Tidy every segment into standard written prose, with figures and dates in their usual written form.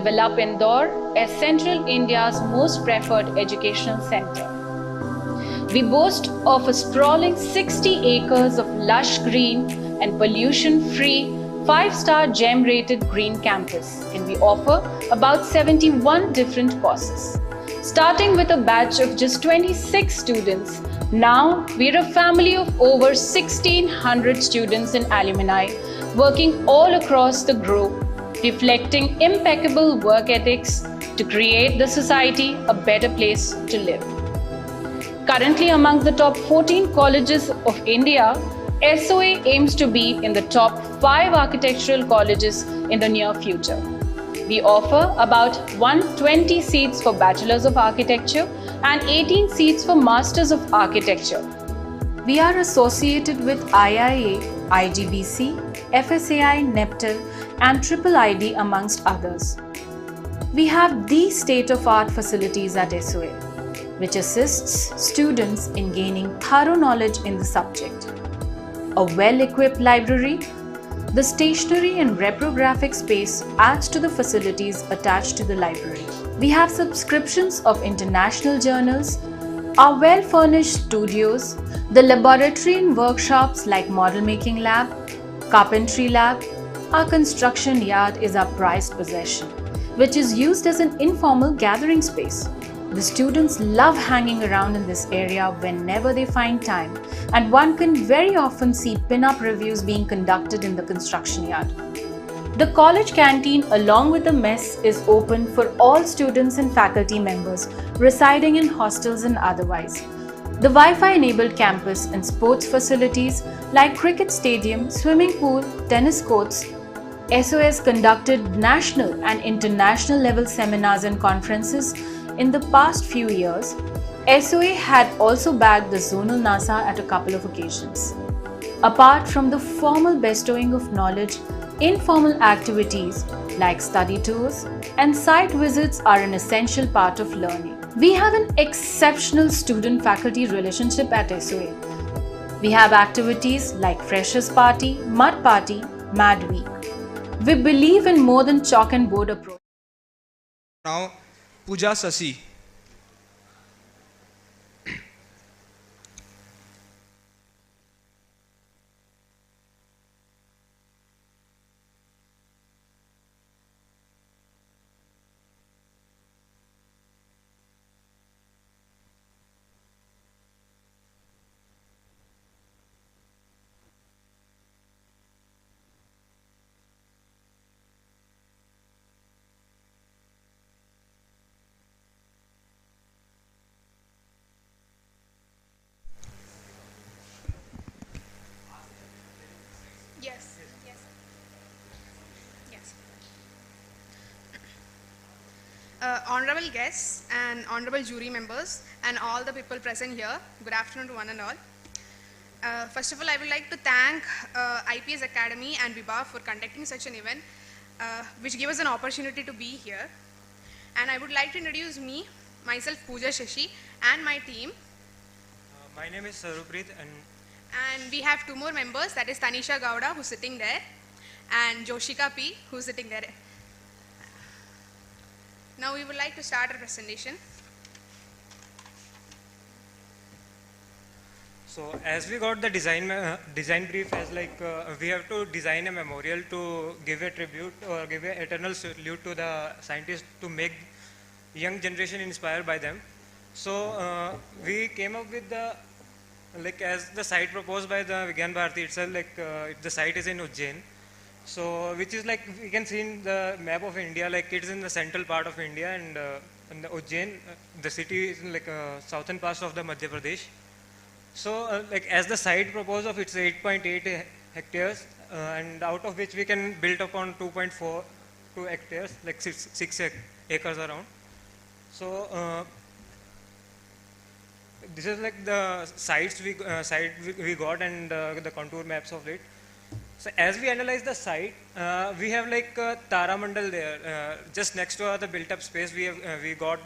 develop Indore as Central India's most preferred educational center. We boast of a sprawling 60 acres of lush green and pollution-free 5-star gem-rated green campus, and we offer about 71 different courses. Starting with a batch of just 26 students, now we're a family of over 1,600 students and alumni working all across the globe, reflecting impeccable work ethics to create the society a better place to live. Currently among the top 14 colleges of India, SOA aims to be in the top 5 architectural colleges in the near future. We offer about 120 seats for Bachelors of Architecture and 18 seats for Masters of Architecture. We are associated with IIA, IGBC, FSAI, NEPTIL and IIID amongst others. We have the state-of-art facilities at SOA, which assists students in gaining thorough knowledge in the subject. A well-equipped library, the stationery and reprographic space adds to the facilities attached to the library. We have subscriptions of international journals, our well-furnished studios, the laboratory and workshops like model making lab, carpentry lab. Our construction yard is our prized possession, which is used as an informal gathering space. The students love hanging around in this area whenever they find time, and one can very often see pin-up reviews being conducted in the construction yard. The college canteen along with the mess is open for all students and faculty members residing in hostels and otherwise. The Wi-Fi enabled campus and sports facilities like cricket stadium, swimming pool, tennis courts. SOS conducted national and international level seminars and conferences in the past few years. SOA had also bagged the zonal NASA at a couple of occasions. Apart from the formal bestowing of knowledge, informal activities like study tours and site visits are an essential part of learning. We have an exceptional student-faculty relationship at SOA. We have activities like Freshers Party, Mud Party, Mad Week. We believe in more than chalk and board approach. Now, Pooja Sasi. Honorable guests and honorable jury members and all the people present here, good afternoon to one and all. First of all, I would like to thank IPS Academy and VIBHA for conducting such an event, which gave us an opportunity to be here. And I would like to introduce myself Pooja Shashi and my team. My name is Saruprit and we have two more members, that is Tanisha Gowda, who's sitting there, and Joshika P, who's sitting there. Now we would like to start our presentation. So as we got the design brief as we have to design a memorial to give a tribute or give an eternal salute to the scientists to make young generation inspired by them. So we came up with the as the site proposed by the Vigyan Bharati itself, the site is in Ujjain. So, which is we can see in the map of India, it's in the central part of India, and the Ujjain, the city is in southern part of the Madhya Pradesh. So, as the site proposed of it's 8.8 hectares, and out of which we can build upon 2.42 hectares, 6 acres around. So, this is the sites we got and the contour maps of it. So as we analyze the site, we have Tara Mandal there, just next to the built-up space. We got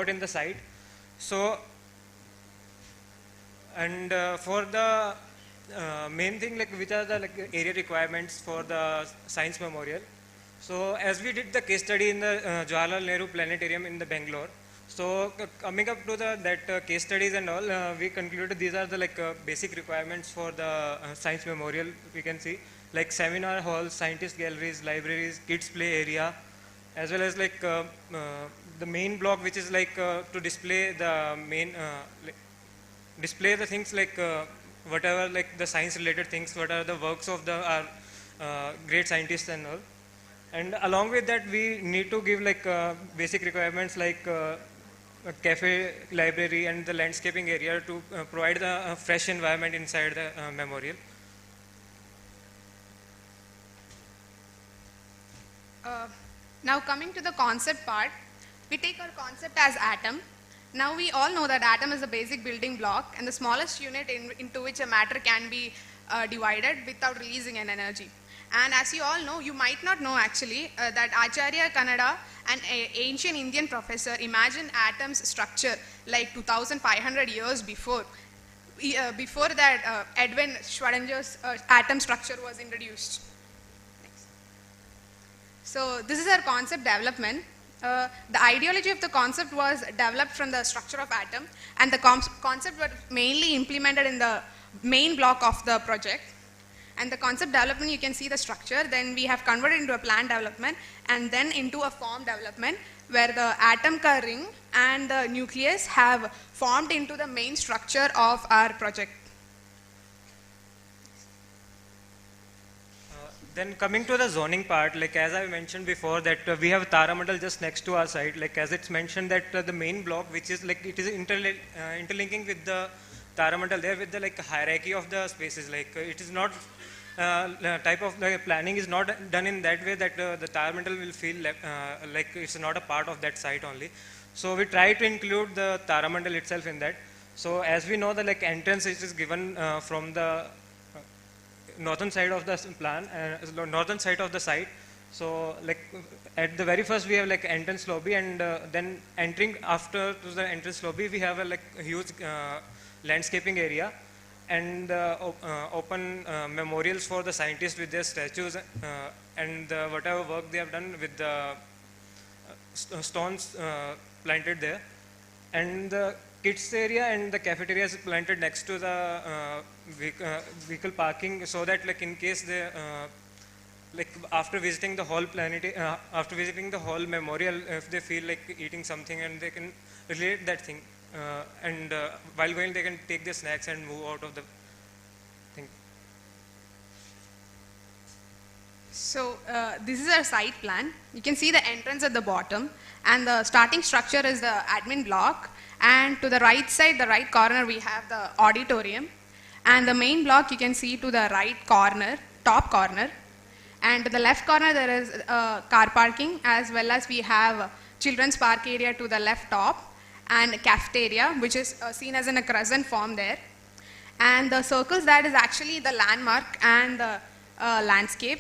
in the site. So and for the main thing, which are the area requirements for the science memorial. So as we did the case study in the Jawaharlal Nehru Planetarium in the Bangalore, so coming up to that case studies and all, we concluded these are the basic requirements for the science memorial. We can see like seminar halls, scientist galleries, libraries, kids play area, as well as the main block, which is to display the main display the things whatever the science related things, what are the works of the great scientists and all. And along with that, we need to give basic requirements like a cafe, library, and the landscaping area to provide the fresh environment inside the memorial. Now coming to the concept part, we take our concept as atom. Now we all know that atom is the basic building block and the smallest unit into which a matter can be divided without releasing an energy. And as you all know, you might not know actually that Acharya Kannada, an ancient Indian professor, imagined atom's structure like 2500 years before. Before that, Edwin Schrodinger's atom structure was introduced. Next. So this is our concept development. The ideology of the concept was developed from the structure of atom, and the concept was mainly implemented in the main block of the project. And the concept development, you can see the structure, then we have converted into a plan development and then into a form development where the atom core ring and the nucleus have formed into the main structure of our project. Then coming to the zoning part, as I mentioned before that we have Taramandal just next to our site, as it's mentioned that the main block, which is it is interlinking with the Taramandal there with the hierarchy of the spaces, it is not type of planning is not done in that way that the Taramandal will feel like it's not a part of that site only. So we try to include the Taramandal itself in that. So as we know, the entrance is given from the northern side of the plan, northern side of the site. So at the very first we have entrance lobby, and then entering after to the entrance lobby we have a huge landscaping area and open memorials for the scientists with their statues and whatever work they have done with the stones planted there. And the kids area and the cafeteria is planted next to the vehicle parking, so that in case they after visiting the whole after visiting the whole memorial, if they feel eating something, and they can relate that thing. And while going they can take their snacks and move out of the thing. So this is our site plan. You can see the entrance at the bottom, and the starting structure is the admin block, and to the right side, the right corner, we have the auditorium, and the main block you can see to the right corner, top corner, and to the left corner there is car parking, as well as we have children's park area to the left top, and cafeteria, which is seen as in a crescent form there. And the circles, that is actually the landmark and the landscape.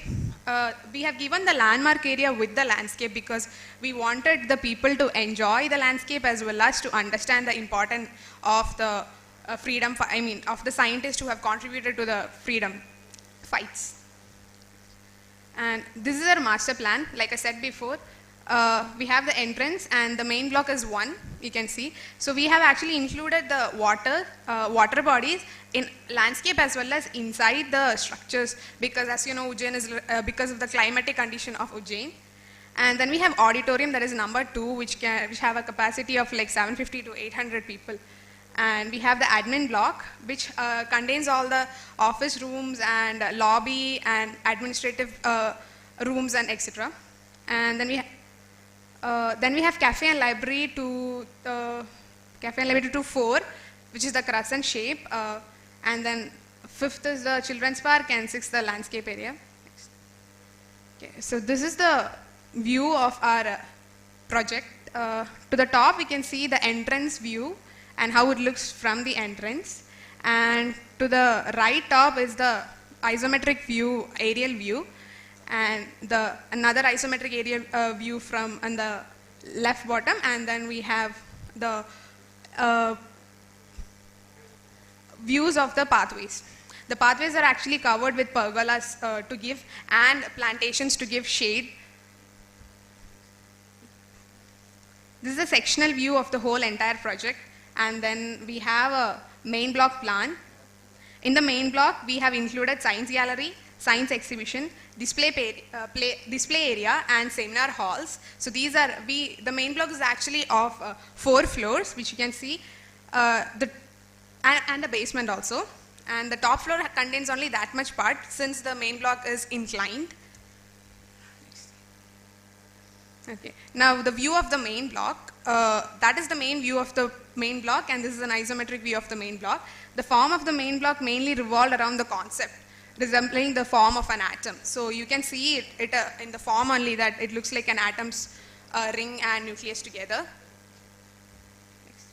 We have given the landmark area with the landscape because we wanted the people to enjoy the landscape as well as to understand the importance of the freedom, of the scientists who have contributed to the freedom fights. And this is our master plan. Like I said before, we have the entrance and the main block is 1, you can see. So we have actually included the water bodies in landscape as well as inside the structures, because as you know, Ujjain is because of the climatic condition of Ujjain. And then we have auditorium, that is number 2, which have a capacity of 750 to 800 people. And we have the admin block, which contains all the office rooms and lobby and administrative rooms and etc. And then we have cafe and library to 4, which is the crescent shape, and then 5th is the children's park, and 6th the landscape area. Okay, so this is the view of our project. To the top we can see the entrance view and how it looks from the entrance, and to the right top is the isometric view, aerial view, and another isometric aerial view from on the left bottom, and then we have the views of the pathways. The pathways are actually covered with pergolas to give, and plantations to give shade This is a sectional view of the whole entire project, and then we have a main block plan. In the main block, we have included science gallery, science exhibition, display area, and seminar halls. So these are, the main block is actually of 4 floors, which you can see, and the basement also. And the top floor contains only that much part, since the main block is inclined. Okay. Now the view of the main block, that is the main view of the main block, and this is an isometric view of the main block. The form of the main block mainly revolved around the concept, resembling the form of an atom. So you can see it in the form only, that it looks like an atom's ring and nucleus together. Next.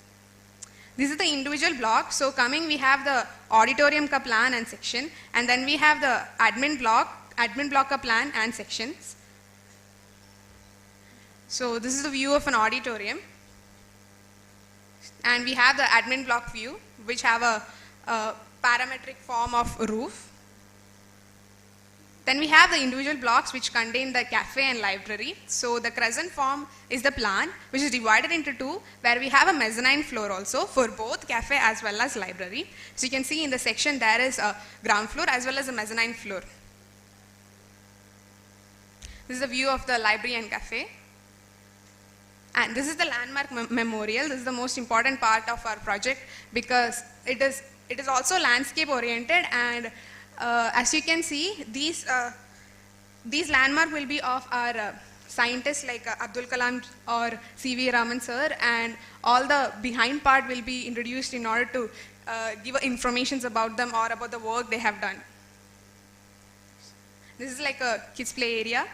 This is the individual block. So coming, we have the auditorium ka plan and section, and then we have the admin block ka plan and sections. So this is the view of an auditorium, and we have the admin block view, which have a parametric form of roof. Then we have the individual blocks which contain the cafe and library. So the crescent form is the plan, which is divided into 2, where we have a mezzanine floor also for both cafe as well as library. So you can see in the section there is a ground floor as well as a mezzanine floor. This is the view of the library and cafe. And this is the landmark memorial. This is the most important part of our project, because it is also landscape oriented, and as you can see, these landmark will be of our scientists like Abdul Kalam or C.V. Raman sir, and all the behind part will be introduced in order to give information about them or about the work they have done. This is like a kids play area.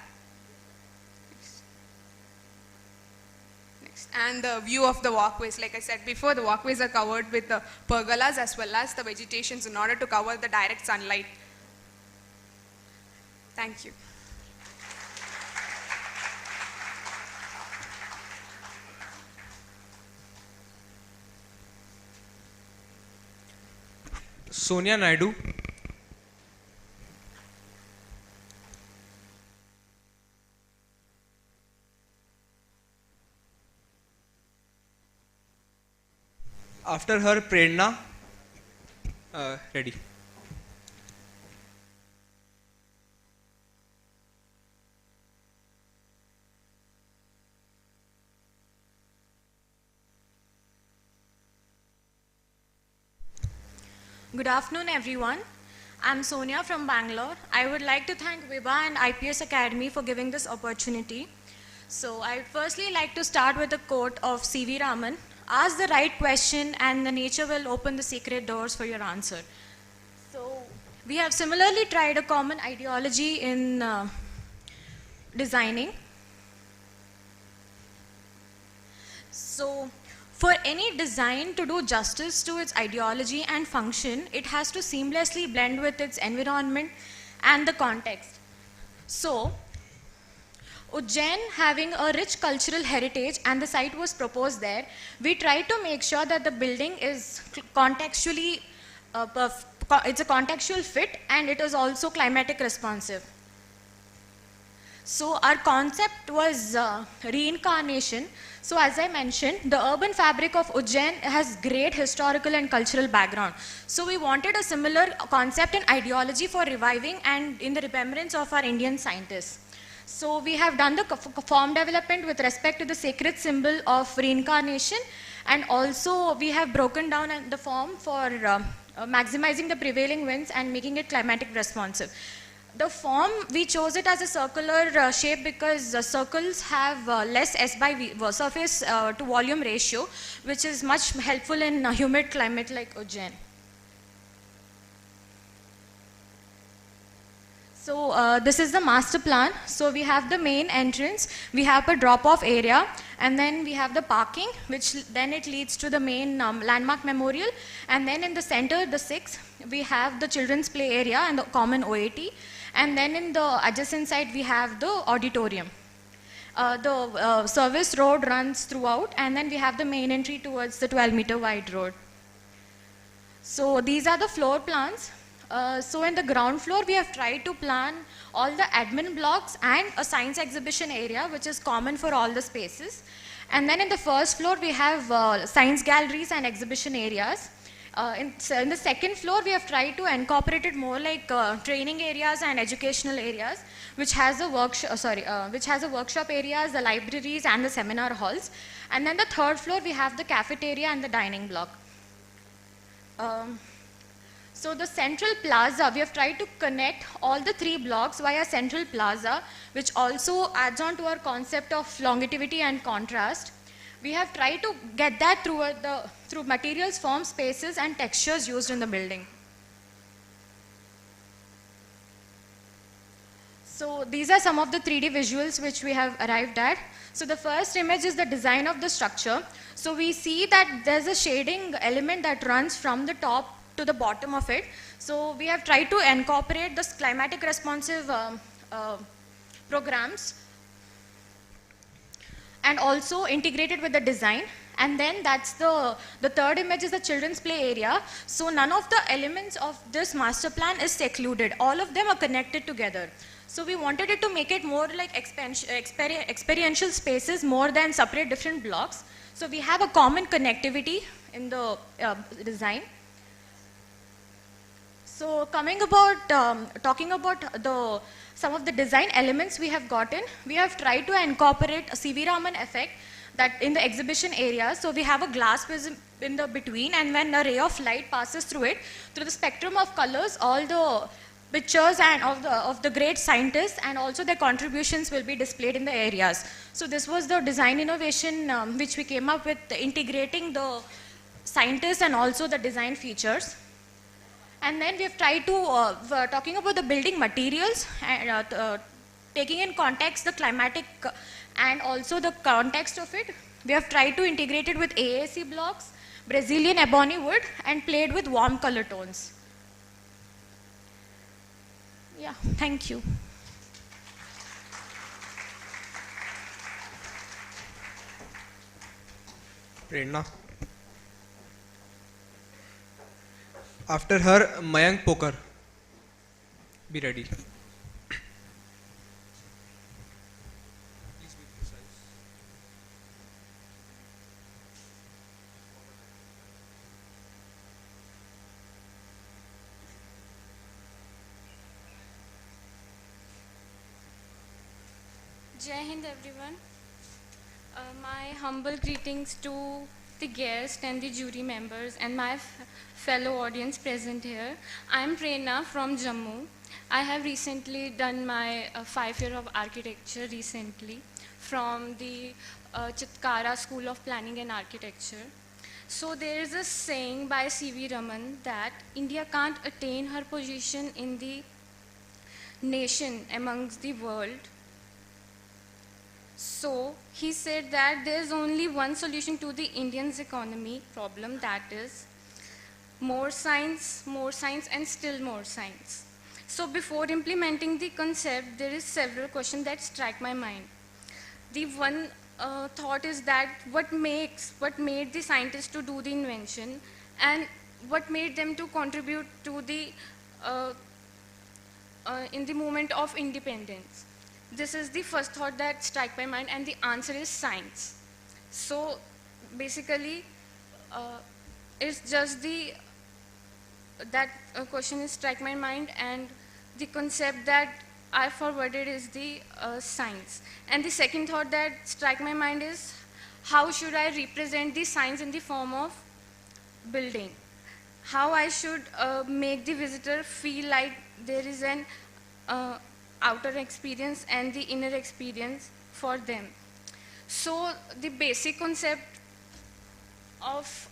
And the view of the walkways. Like I said before, the walkways are covered with the pergolas as well as the vegetations in order to cover the direct sunlight. Thank you. Sonia Naidu. After her, Prerna. Ready. Good afternoon, everyone. I'm Sonia from Bangalore. I would like to thank VIBHA and IPS Academy for giving this opportunity. So I'd firstly like to start with a quote of C.V. Raman. Ask the right question and the nature will open the secret doors for your answer. So we have similarly tried a common ideology in designing. So for any design to do justice to its ideology and function, it has to seamlessly blend with its environment and the context. So Ujjain having a rich cultural heritage and the site was proposed there, we tried to make sure that the building is contextually, it's a contextual fit and it is also climatic responsive. So our concept was reincarnation. So as I mentioned, the urban fabric of Ujjain has great historical and cultural background. So we wanted a similar concept and ideology for reviving and in the remembrance of our Indian scientists. So we have done the form development with respect to the sacred symbol of reincarnation, and also we have broken down the form for maximizing the prevailing winds and making it climatic responsive. The form, we chose it as a circular shape because circles have less S by V surface to volume ratio, which is much helpful in a humid climate like Ujjain. So this is the master plan. So we have the main entrance, we have a drop-off area, and then we have the parking, which then it leads to the main landmark memorial. And then in the center, the 6, we have the children's play area and the common OAT. And then in the adjacent side, we have the auditorium. The service road runs throughout, and then we have the main entry towards the 12-meter wide road. So these are the floor plans. So in the ground floor, we have tried to plan all the admin blocks and a science exhibition area, which is common for all the spaces. And then in the first floor, we have science galleries and exhibition areas. In the second floor, we have tried to incorporate it more like training areas and educational areas, which has a workshop areas, the libraries, and the seminar halls. And then the third floor, we have the cafeteria and the dining block. So the central plaza, we have tried to connect all the three blocks via central plaza, which also adds on to our concept of longevity and contrast. We have tried to get that through materials, forms, spaces, and textures used in the building. So these are some of the 3D visuals which we have arrived at. So the first image is the design of the structure. So we see that there's a shading element that runs from the top to the bottom of it. So we have tried to incorporate the climatic responsive programs and also integrated with the design. And then that's the third image is the children's play area. So none of the elements of this master plan is secluded. All of them are connected together. So we wanted it to make it more like experiential spaces more than separate different blocks. So we have a common connectivity in the design. So talking about some of the design elements we have gotten, we have tried to incorporate a C.V. Raman effect that in the exhibition area. So we have a glass prism in the between, and when a ray of light passes through it, through the spectrum of colors, all the pictures and of the great scientists and also their contributions will be displayed in the areas. So this was the design innovation which we came up with, integrating the scientists and also the design features. And then we have tried to, talking about the building materials, and taking in context the climatic and also the context of it, we have tried to integrate it with AAC blocks, Brazilian ebony wood, and played with warm color tones. Yeah, thank you. Prerna. After her, Mayank Poker. Be ready. Jai Hind everyone. My humble greetings to the guests and the jury members and my fellow audience present here. I am Prerna from Jammu. I have recently done my 5 year of architecture recently from the Chitkara School of Planning and Architecture. So there is a saying by C.V. Raman that India can't attain her position in the nation amongst the world. So he said that there is only one solution to the Indian's economy problem, that is more science, and still more science. So before implementing the concept, there is several questions that strike my mind. The one thought is that what made the scientists to do the invention, and what made them to contribute to the in the movement of independence. This is the first thought that struck my mind, and the answer is science. So basically, it's just that question is struck my mind, and the concept that I forwarded is the science. And the second thought that struck my mind is how should I represent the science in the form of building? How I should make the visitor feel like there is an outer experience and the inner experience for them. So the basic concept of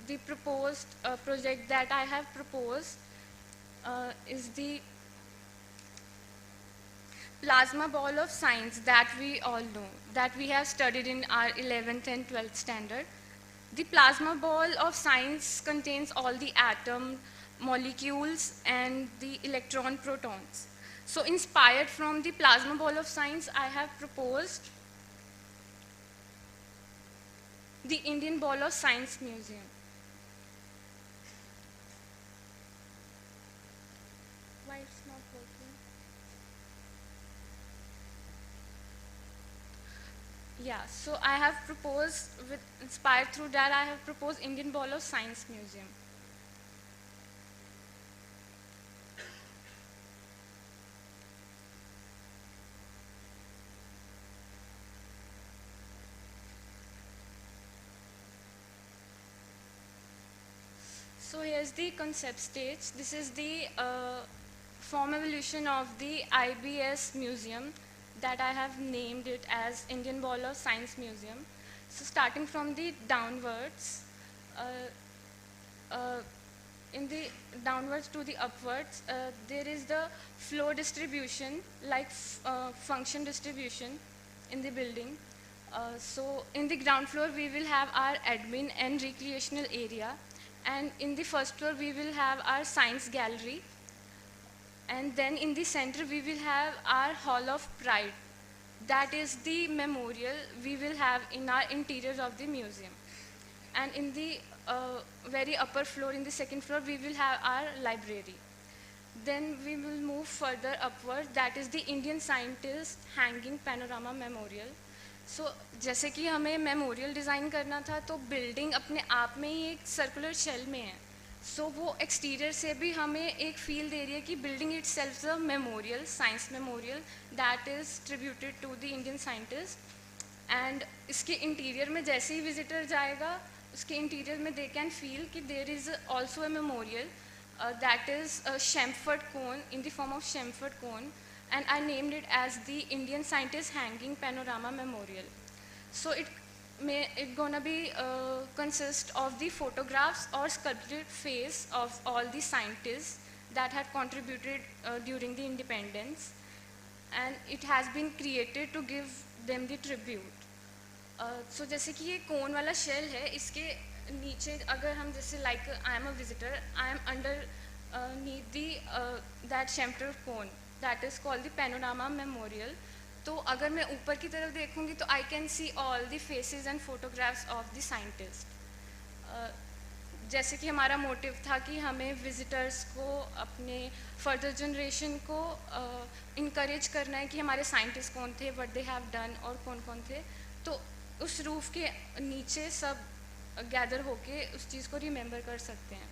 the proposed project that I have proposed is the plasma ball of science that we all know, that we have studied in our 11th and 12th standard. The plasma ball of science contains all the atom, molecules, and the electron protons. So inspired from the plasma ball of science, I have proposed the Indian Ball of Science Museum. Yeah, so I have proposed, inspired through that, I have proposed Indian Ball of Science Museum. So here's the concept stage. This is the form evolution of the IBS museum that I have named it as Indian Ball of Science Museum. So starting from the downwards, uh, in the downwards to the upwards, there is the floor distribution, like function distribution in the building. So in the ground floor, we will have our admin and recreational area. And in the first floor, we will have our science gallery. And then in the center, we will have our Hall of Pride. That is the memorial we will have in our interiors of the museum. And in the very upper floor, in the second floor, we will have our library. Then we will move further upward. That is the Indian Scientist Hanging Panorama Memorial. So जैसे कि हमें memorial design करना था, तो building अपने आप में ही एक सर्कुलर शेल में है. सो वो एक्सटीरियर से भी हमें एक फील दे रही है कि building itself a memorial, science memorial that is tributed to the Indian scientist. And इसके इंटीरियर में जैसे ही विजिटर जाएगा, उसके इंटीरियर में दे कैन फील कि there is also a memorial that is a chamfered cone in the form of chamfered cone, and I named it as the Indian Scientist Hanging Panorama Memorial. So it gonna be consist of the photographs or sculpted face of all the scientists that had contributed during the independence, and it has been created to give them the tribute. So जैसे कि ये कोन वाला shell है, इसके नीचे अगर हम जैसे like I am a visitor, I am under need the that chamfered cone that is called the panorama memorial. तो अगर मैं ऊपर की तरफ देखूंगी तो I can see all the faces and photographs of the scientist. जैसे कि हमारा मोटिव था कि हमें विजिटर्स को, अपने फर्दर जनरेशन को इनकरेज करना है कि हमारे साइंटिस्ट कौन थे, व्हाट दे हैव डन, और कौन कौन थे. तो उस रूफ के नीचे सब गैदर होके उस चीज़ को रिमेंबर कर सकते हैं.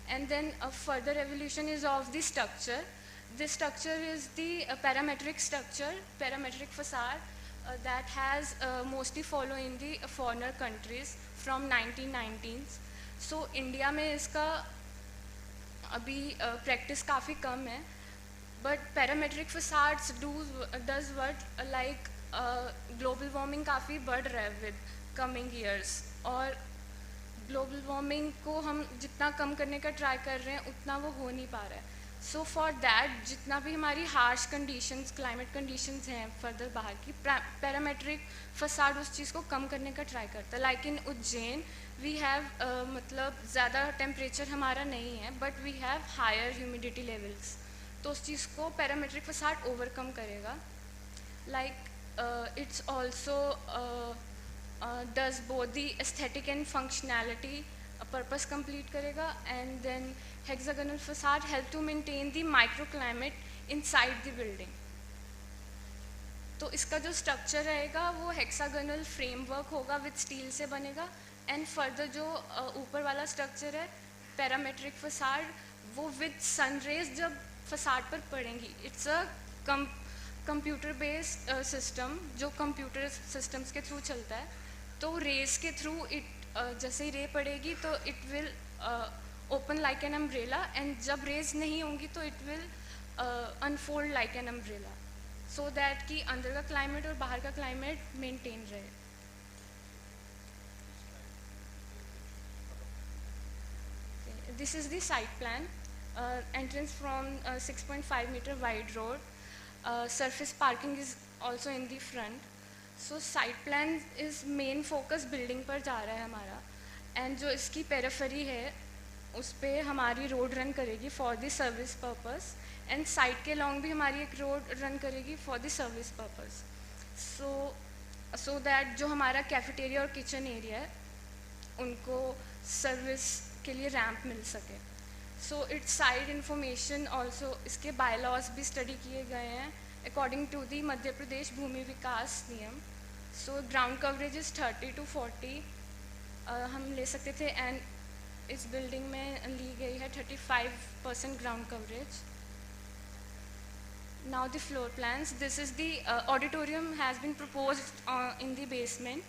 And then further evolution is of the structure. This structure is the parametric structure, parametric facade that has mostly followed in the foreigner countries from 1990s. So India में इसका अभी practice काफ़ी कम है, but parametric facades does what like global warming काफ़ी बढ़ रहा है with coming years, और global warming को हम जितना कम करने का try कर रहे हैं उतना वो हो नहीं पा रहा है. सो फॉर दैट जितना भी हमारी हार्श कंडीशंस, क्लाइमेट कंडीशंस हैं फर्दर बाहर की, पैरामेट्रिक फसाड उस चीज़ को कम करने का ट्राई करता है. Like in Ujjain we have मतलब ज़्यादा टेम्परेचर हमारा नहीं है, but we have higher humidity levels, तो उस चीज़ को पैरामेट्रिक फसाड ओवरकम करेगा. Like it's also does both the aesthetic and functionality, purpose complete करेगा. And then hexagonal facade help to maintain the microclimate inside the building. तो इसका जो structure रहेगा वो हेक्सागोनल फ्रेमवर्क होगा, विद स्टील से बनेगा. एंड फर्दर जो ऊपर वाला स्ट्रक्चर है पैरामेट्रिक फसाड, वो विद सनरेज जब फसाड पर पड़ेंगी, it's a computer based system जो कंप्यूटर सिस्टम्स के थ्रू चलता है. तो रेज के थ्रू जैसे ही रे पड़ेगी तो it will open like an umbrella, and जब रेज नहीं होंगी तो it will unfold like an umbrella, so that कि अंदर का क्लाइमेट और बाहर का क्लाइमेट मेंटेन रहे. This is the site plan. Entrance from 6.5 meter wide road. surface parking is also in the front. So site plan is main focus building पर जा रहा है हमारा, and जो इसकी पेरिफेरी है उस पर हमारी रोड रन करेगी for the service purpose, and side के लॉन्ग भी हमारी एक रोड रन करेगी for the service purpose. So that जो हमारा कैफेटेरिया और किचन एरिया है उनको सर्विस के लिए रैंप मिल सके. So it's side information also, इसके बायलॉज भी स्टडी किए गए हैं according to the Madhya Pradesh भूमि विकास नियम. So ground coverage is 30 to 40 हम ले सकते थे, and इस बिल्डिंग में ली गई है 35% ground coverage. Now the floor plans. This is the auditorium has been proposed in the basement,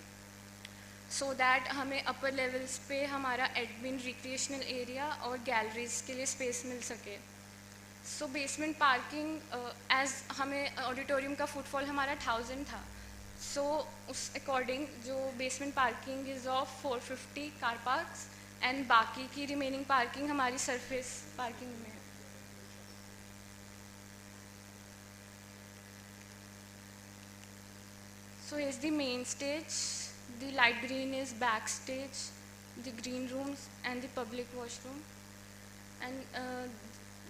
so that हमें upper levels पे हमारा admin, recreational area और galleries के लिए space मिल सके. So basement parking, as हमें auditorium का footfall हमारा 1000 था, so उस according जो basement parking is of 450 car parks and बाकी की remaining parking हमारी surface parking में है. So here's the main stage. The light green is backstage, the green rooms and the public washroom. And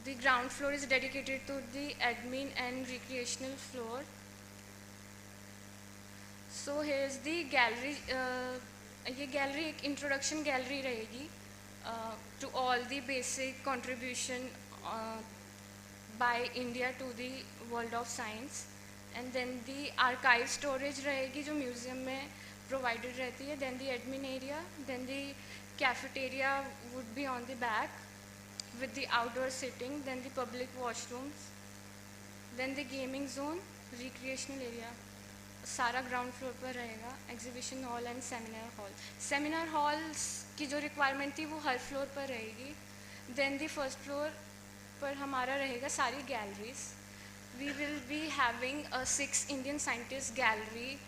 the ground floor is dedicated to the admin and recreational floor. So here's the gallery. ये gallery एक introduction gallery रहेगी to all the basic contribution by India to the world of science. And then the archive storage रहेगी जो museum में provided रहती है. Then the admin area, then the cafeteria would be on the back with the outdoor sitting, then the public washrooms, then the gaming zone, recreational area. सारा ground floor पर रहेगा. Exhibition hall and seminar hall. Seminar halls की जो requirement थी वो हर floor पर रहेगी. Then the first floor पर हमारा रहेगा सारी galleries. We will be having a 6 Indian scientist gallery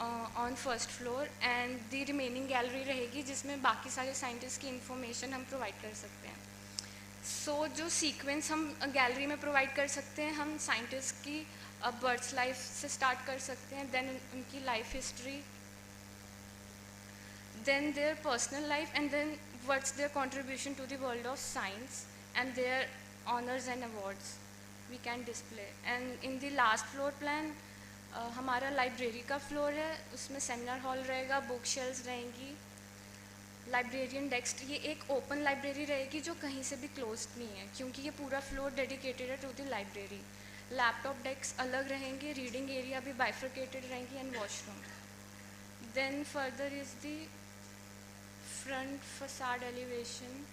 on first floor, and the remaining gallery रहेगी जिसमें बाकी सारे scientists की information हम provide कर सकते हैं. So जो sequence हम gallery में provide कर सकते हैं, हम scientists की birth life से start कर सकते हैं, then उनकी life history, then their personal life, and then what's their contribution to the world of science and their honors and awards we can display. And in the last floor plan हमारा library का floor है, उसमें seminar hall रहेगा, book shelves रहेंगी, librarian desk. ये एक open library रहेगी जो कहीं से भी closed नहीं है, क्योंकि ये पूरा floor dedicated है to the library. Laptop desks अलग रहेंगे, reading area भी bifurcated रहेंगी, and washroom. Then further is the front facade elevation.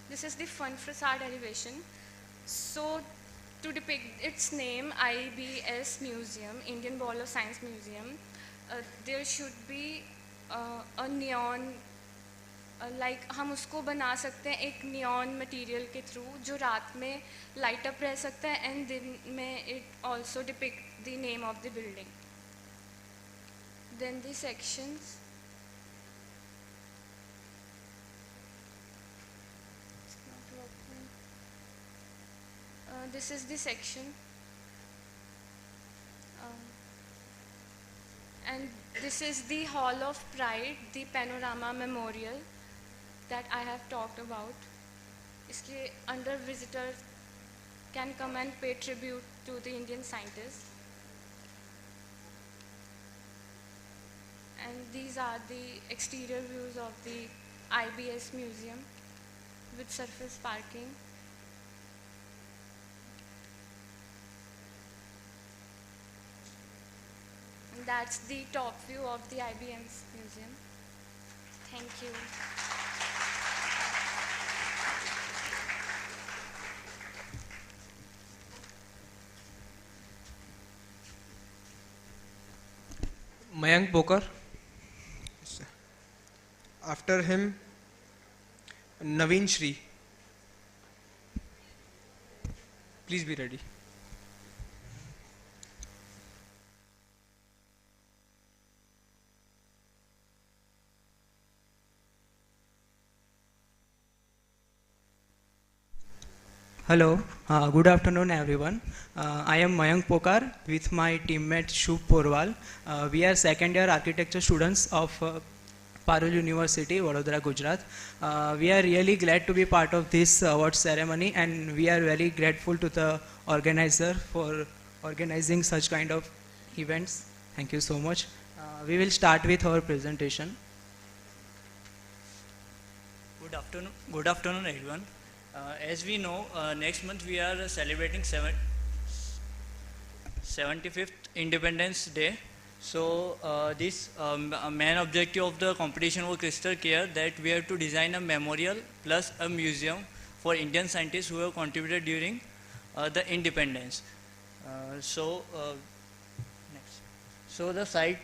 This is the front facade elevation. So to depict its name, IBS Museum, Indian Ball of Science Museum, there should be a neon, like हम उसको बना सकते हैं एक neon material के through जो रात में light up रह सकता है, and दिन में it also depict the name of the building. Then the sections. This is the section, and this is the Hall of Pride, the Panorama Memorial that I have talked about. इसके under visitors can come and pay tribute to the Indian scientists. And these are the exterior views of the IBS Museum with surface parking. That's the top view of the IBM's museum. Thank you. Mayank Poker. After him, Naveen Shri. Please be ready. Hello, good afternoon everyone. I am Mayank Pokar with my teammate Shubh Porwal. We are second year architecture students of Parul University, Vadodara, Gujarat. We are really glad to be part of this award ceremony, and we are very grateful to the organizer for organizing such kind of events. Thank you so much. We will start with our presentation. Good afternoon everyone. As we know, next month we are celebrating 75th Independence Day. So this main objective of the competition was crystal clear, that we have to design a memorial plus a museum for Indian scientists who have contributed during the independence. Next. So the site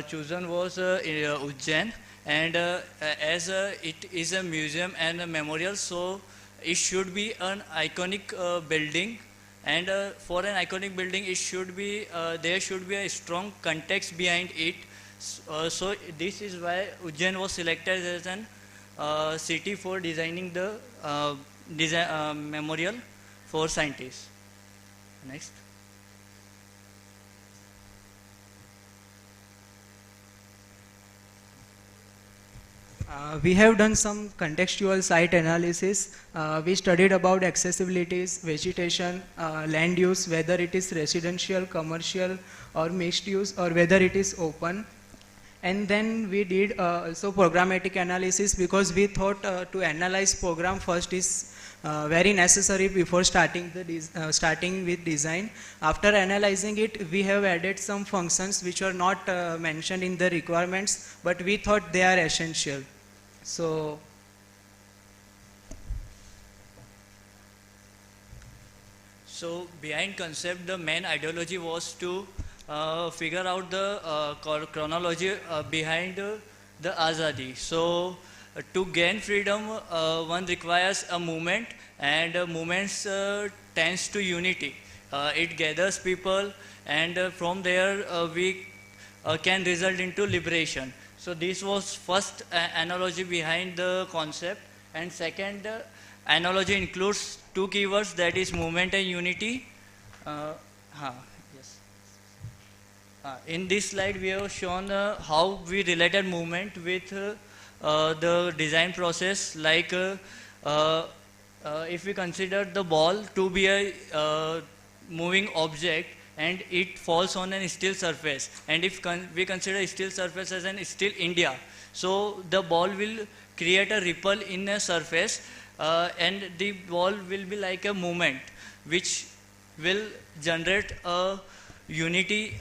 chosen was Ujjain, and as it is a museum and a memorial, so it should be an iconic building. And for an iconic building, it should be there should be a strong context behind it. So this is why Ujjain was selected as an city for designing the memorial for scientists. Next. We have done some contextual site analysis. We studied about accessibilities, vegetation, land use, whether it is residential, commercial, or mixed use, or whether it is open. And then we did also programmatic analysis, because we thought to analyze program first is very necessary before starting with design. After analyzing it, we have added some functions which are not mentioned in the requirements, but we thought they are essential. So behind concept, the main ideology was to figure out the chronology behind the Azadi. So to gain freedom, one requires a movement, and movements tends to unity. It gathers people, and from there we can result into liberation. So this was first analogy behind the concept, and second analogy includes two keywords, that is movement and unity. Yes. In this slide we have shown how we related movement with the design process. Like if we consider the ball to be a moving object, and it falls on a still surface, and if we consider still surface as an still India, so the ball will create a ripple in a surface, and the ball will be like a movement which will generate a unity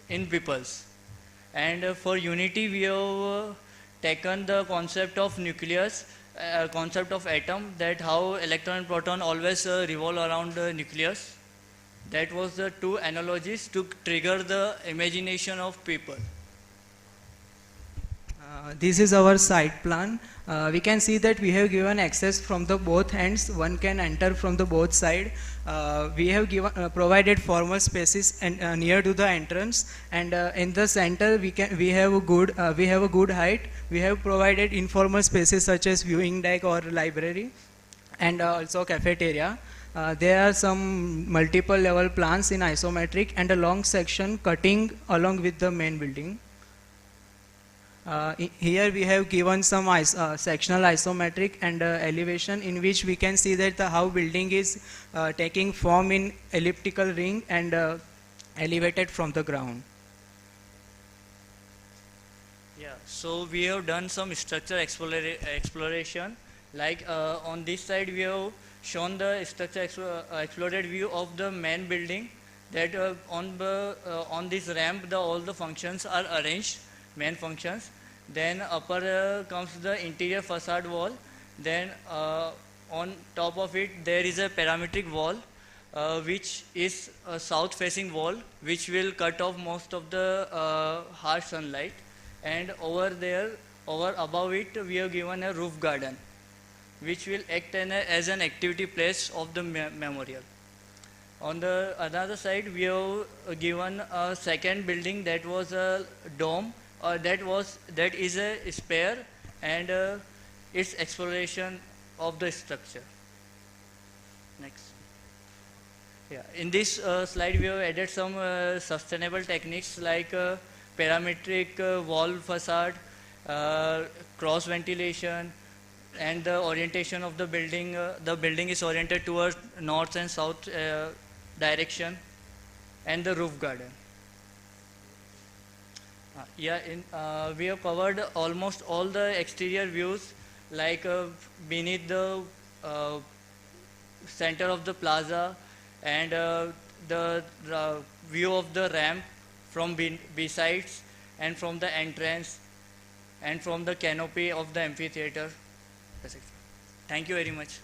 in peoples. And for unity we have taken the concept of nucleus, concept of atom, that how electron and proton always revolve around the nucleus. That was the two analogies to trigger the imagination of people. This is our site plan. We can see that we have given access from the both ends. One can enter from the both side. We have provided formal spaces and near to the entrance, and in the center we have a good height. We have provided informal spaces such as viewing deck or library, and also cafeteria. There are some multiple level plans in isometric, and a long section cutting along with the main building. Here we have given some sectional isometric and elevation, in which we can see that how building is taking form in elliptical ring and elevated from the ground. Yeah, so we have done some structure exploration. Like on this side we have shown the structure explored view of the main building, that on this ramp all the functions are arranged, main functions. Then upper comes the interior facade wall. Then on top of it there is a parametric wall, which is a south facing wall, which will cut off most of the harsh sunlight. And over above it we have given a roof garden, which will act as an activity place of the memorial. On the other side we have given a second building, that was a dome, that is a spare, and its exploration of the structure. Next. Yeah. In this slide we have added some sustainable techniques like parametric wall facade, cross ventilation, and the orientation of the building. The building is oriented towards north and south direction, and the roof garden. We have covered almost all the exterior views, like beneath the center of the plaza, and the view of the ramp from besides, and from the entrance, and from the canopy of the amphitheater. That's it. Thank you very much.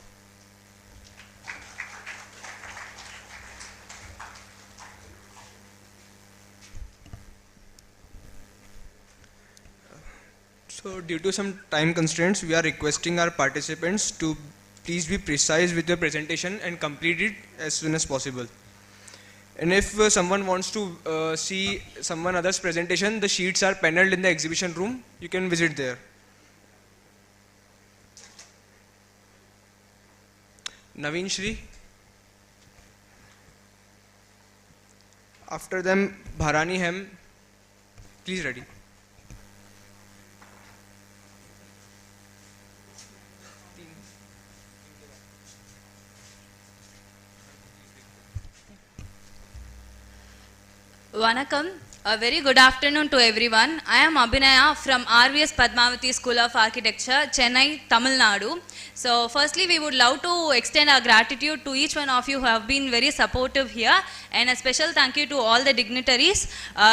So due to some time constraints, we are requesting our participants to please be precise with your presentation and complete it as soon as possible. And if someone wants to see someone other's presentation, the sheets are paneled in the exhibition room. You can visit there. Naveen Shri. After them, Bharani Hem. Please ready. Vanakkam, a very good afternoon to everyone. I am Abhinaya from RVS Padmavati School of Architecture, Chennai, Tamil Nadu. So firstly, we would love to extend our gratitude to each one of you who have been very supportive here, and a special thank you to all the dignitaries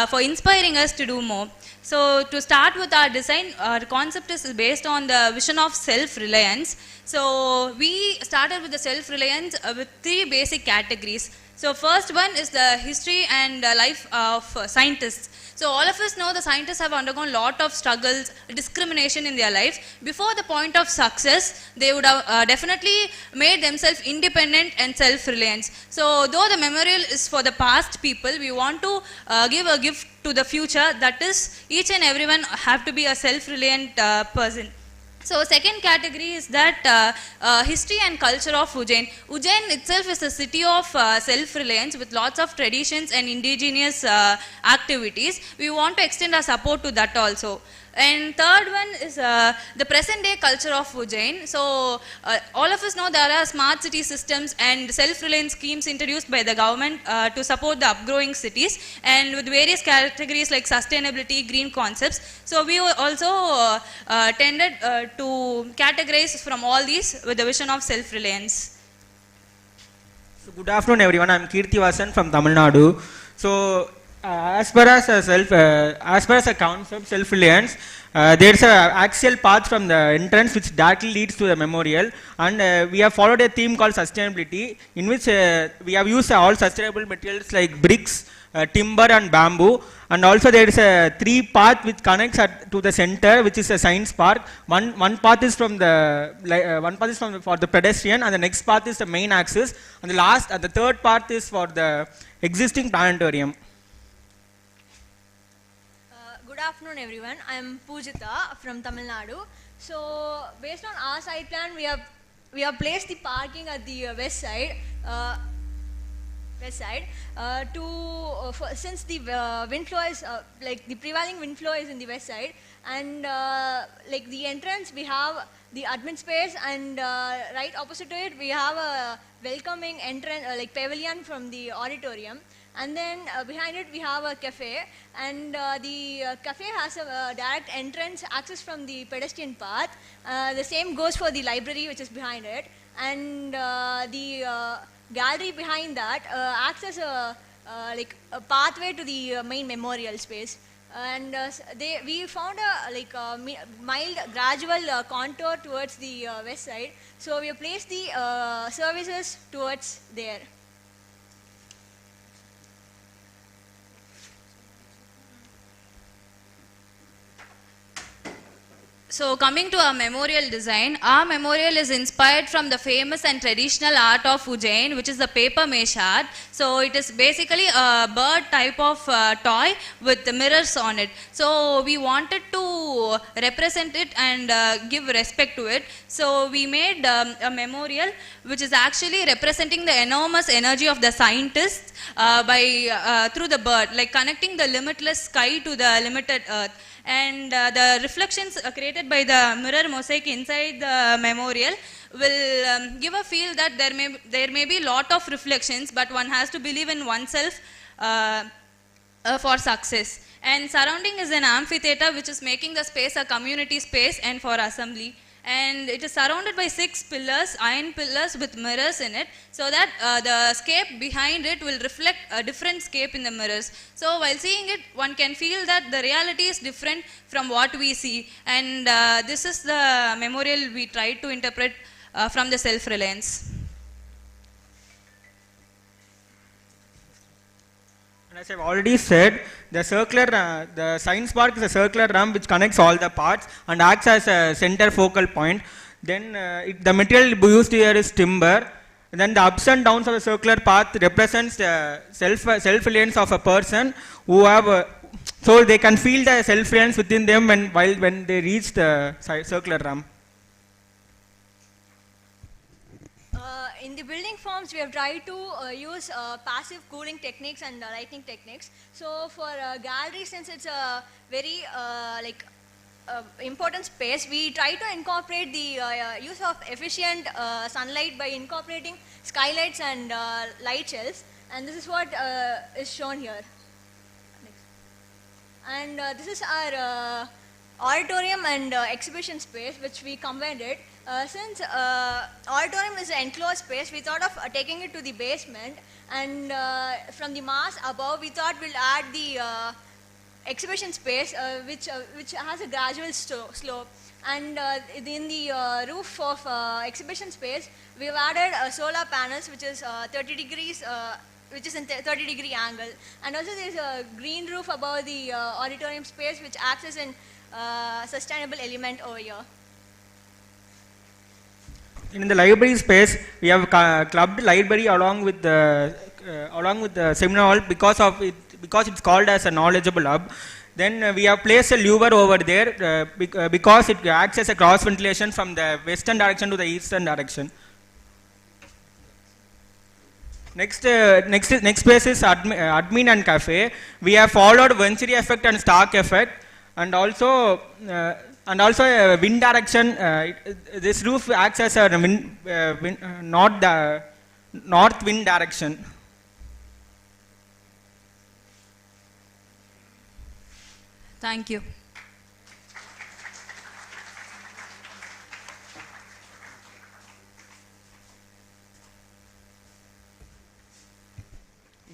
for inspiring us to do more. So to start with our design, our concept is based on the vision of self-reliance. So we started with the self-reliance with 3 basic categories. So first one is the history and life of scientists. So all of us know the scientists have undergone a lot of struggles, discrimination in their life. Before the point of success, they would have definitely made themselves independent and self-reliant. So though the memorial is for the past people, we want to give a gift to the future, that is each and everyone have to be a self-reliant person. So second category is that history and culture of Ujjain. Ujjain itself is a city of self-reliance with lots of traditions and indigenous activities. We want to extend our support to that also. And third one is the present day culture of Ujjain. So all of us know there are smart city systems and self-reliance schemes introduced by the government to support the upgrowing cities, and with various categories like sustainability, green concepts. So we also tended to categorize from all these with the vision of self-reliance. So good afternoon everyone, I am Kirti Vasan from Tamil Nadu. So as far as a concept, self-reliance, there is an axial path from the entrance which directly leads to the memorial, and we have followed a theme called sustainability, in which we have used all sustainable materials like bricks, timber and bamboo, and also there is a 3 path which connects to the center, which is a science park. One path is from the for the pedestrian, and the next path is the main axis, and the third path is for the existing planetarium. Good afternoon everyone, I am Pujita from Tamil Nadu. So based on our site plan, we have placed the parking at the west side. Since the wind flow is like the prevailing wind flow is in the west side, and like the entrance we have the admin space, and right opposite to it we have a welcoming entrance like pavilion from the auditorium. And then behind it we have a cafe, and the cafe has a direct entrance access from the pedestrian path. The same goes for the library which is behind it, and the gallery behind that acts as like a pathway to the main memorial space. And we found a mild gradual contour towards the west side, so we have placed the services towards there. So coming to our memorial design, our memorial is inspired from the famous and traditional art of Ujjain, which is the paper mache art. So it is basically a bird type of toy with the mirrors on it. So we wanted to represent it and give respect to it. So we made a memorial which is actually representing the enormous energy of the scientists through the bird, like connecting the limitless sky to the limited earth. And the reflections created by the mirror mosaic inside the memorial will give a feel that there may be lot of reflections, but one has to believe in oneself for success. And surrounding is an amphitheater which is making the space a community space and for assembly. and it is surrounded by 6 pillars, iron pillars with mirrors in it, so that the scape behind it will reflect a different scape in the mirrors. So while seeing it, one can feel that the reality is different from what we see, and this is the memorial we try to interpret from the self-reliance. As I've already said, the science park is a circular ramp which connects all the parts and acts as a center focal point. Then the material used here is timber. Then the ups and downs of the circular path represents the self-reliance of a person who have, so they can feel the self-reliance within them when they reach the circular ramp. In the building forms, we have tried to use passive cooling techniques and lighting techniques. So for gallery, since it's a very important space, we try to incorporate the use of efficient sunlight by incorporating skylights and light shells. And this is what is shown here. Next. And this is our auditorium and exhibition space, which we combined it. Since auditorium is an enclosed space, we thought of taking it to the basement, and from the mass above, we thought we'll add the exhibition space, which has a gradual slope. And in the roof of exhibition space, we've added solar panels, which is 30 degrees. Which is in 30-degree angle, and also there is a green roof above the auditorium space, which acts as a sustainable element over here. In the library space, we have clubbed library along with the seminar hall because it's called as a knowledgeable hub. Then we have placed a louver over there because it acts as a cross ventilation from the western direction to the eastern direction. Next place is admin and cafe. We have followed Venturi effect and Stark effect, and also wind direction. This roof acts as a north wind direction. Thank you.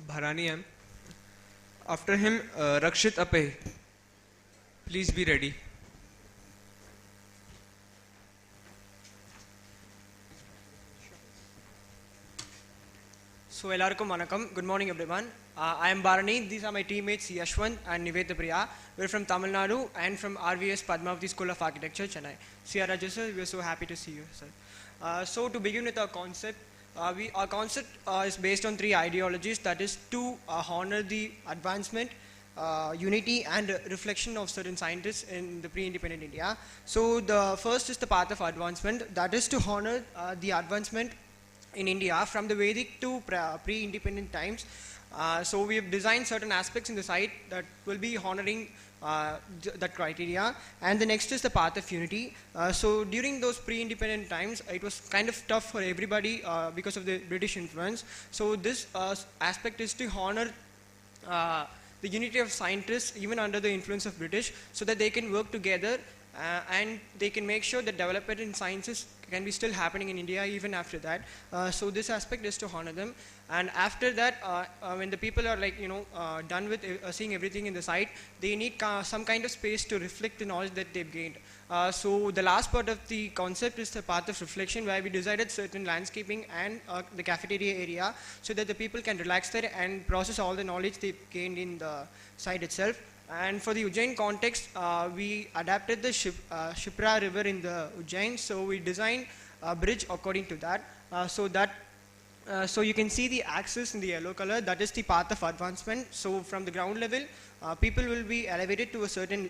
Bharani M. After him, Rakshit Ape. Please be ready. So, Ellarkum Vanakkam. Good morning, everyone. I am Bharani. These are my teammates Yashwant and Nivetha Priya. We're from Tamil Nadu and from RVS Padmavati School of Architecture, Chennai. Raju sir, we are so happy to see you, sir. So, to begin with our concept, our concept is based on 3 ideologies, that is to honor the advancement, unity and reflection of certain scientists in the pre-independent India. So the first is the path of advancement, that is to honor the advancement in India from the Vedic to pre-independent times. So we have designed certain aspects in the site that will be honoring that criteria. And the next is the path of unity. So during those pre-independent times, it was kind of tough for everybody because of the British influence. So this aspect is to honor the unity of scientists even under the influence of British, so that they can work together and they can make sure that development in sciences can be still happening in India even after that. So this aspect is to honor them. And after that, when the people are done with seeing everything in the site, they need some kind of space to reflect the knowledge that they've gained. So the last part of the concept is the path of reflection, where we decided certain landscaping and the cafeteria area, so that the people can relax there and process all the knowledge they've gained in the site itself. And for the Ujjain context, we adapted the Shipra river in the Ujjain, so we designed a bridge according to that. So you can see the axis in the yellow color, that is the path of advancement. So from the ground level, people will be elevated to a certain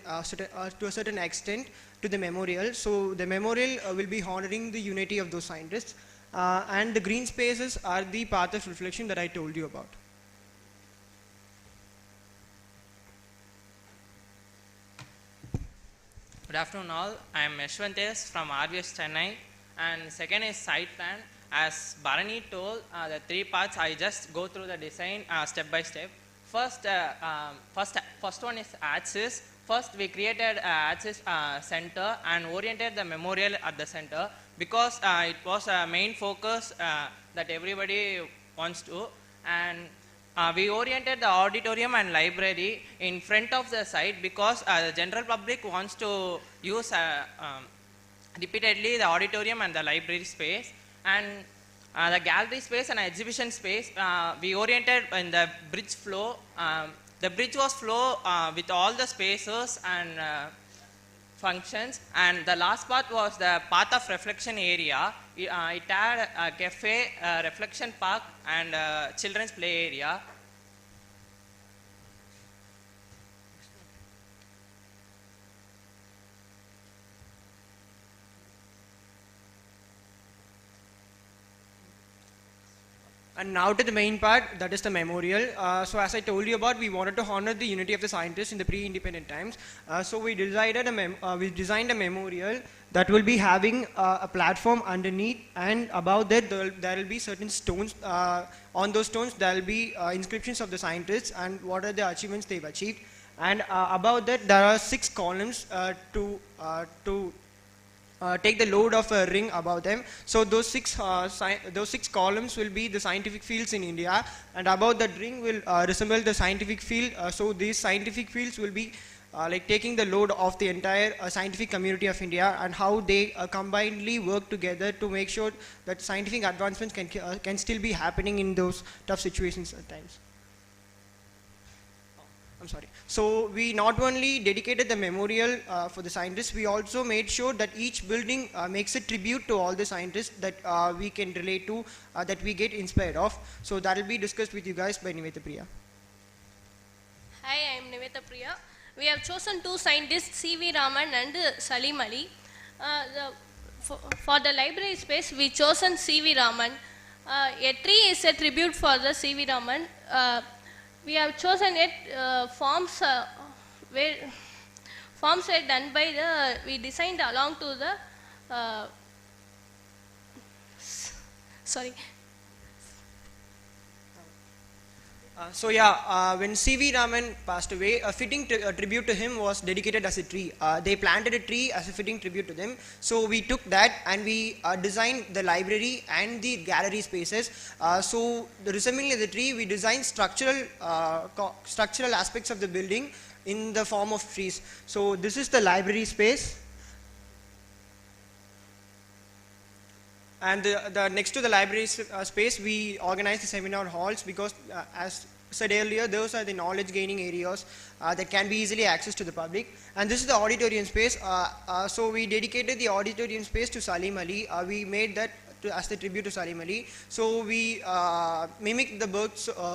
extent to the memorial. So the memorial will be honoring the unity of those scientists. And the green spaces are the path of reflection that I told you about. Good afternoon all. I am Yashwant from RVS Chennai, and second is site plan. As Bharani told, the 3 parts, I just go through the design step by step. First one is axis. first we created access center and oriented the memorial at the center, because it was a main focus that everybody wants to. And we oriented the auditorium and library in front of the site, because the general public wants to use repeatedly the auditorium and the library space. And the gallery space and exhibition space, we oriented in the bridge flow. The bridge was flow with all the spaces and functions, and the last part was the path of reflection area. It had a cafe, a reflection park, and a children's play area. And now to the main part, that is the memorial. So as I told you about, we wanted to honor the unity of the scientists in the pre-independent times. So we designed a memorial that will be having a platform underneath, and above that there will be certain stones. On those stones there will be inscriptions of the scientists and what are the achievements they've achieved. And above that there are 6 columns to take the load of a ring above them. So those six columns will be the scientific fields in India, and above that ring will resemble the scientific field. So these scientific fields will be like taking the load of the entire scientific community of India, and how they combinedly work together to make sure that scientific advancements can still be happening in those tough situations at times. I'm sorry. So we not only dedicated the memorial for the scientists, we also made sure that each building makes a tribute to all the scientists that we can relate to, that we get inspired of. So that will be discussed with you guys by Nivetha Priya. Hi, I am Nivetha Priya. We have chosen 2 scientists, C.V. Raman and Salim Ali. For the library space, we chosen C.V. Raman. A tree is a tribute for the C.V. Raman. We have chosen it, forms were done by we designed along to the, sorry. When C.V. Raman passed away, a fitting tribute to him was dedicated as a tree. They planted a tree as a fitting tribute to them. So we took that and we designed the library and the gallery spaces. So resembling the tree, we designed structural aspects of the building in the form of trees. So this is the library space. And the next to the library space, we organize the seminar halls, because as said earlier, those are the knowledge gaining areas that can be easily accessed to the public. And this is the auditorium space. So we dedicated the auditorium space to Salim Ali. We made that as the tribute to Salim Ali. So we mimicked the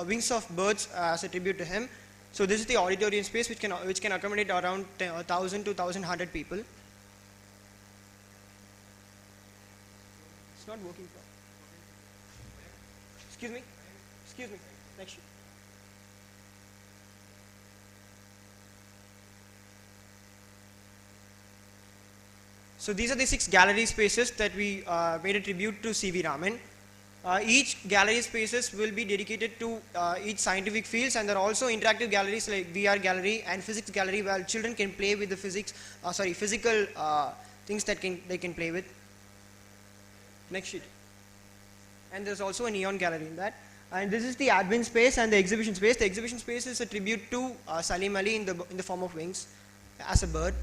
wings of birds as a tribute to him. So this is the auditorium space, which can accommodate around 1,000 to 1,100 people. It's not working properly. Excuse me. Next sheet. So these are the 6 gallery spaces that we made a tribute to C.V. Raman. Each gallery spaces will be dedicated to each scientific fields, and there are also interactive galleries like VR gallery and physics gallery, where children can play with the physical things that they can play with. Next sheet. And there's also a neon gallery in that. And this is the admin space and the exhibition space. The exhibition space is a tribute to Salim Ali in the form of wings as a bird.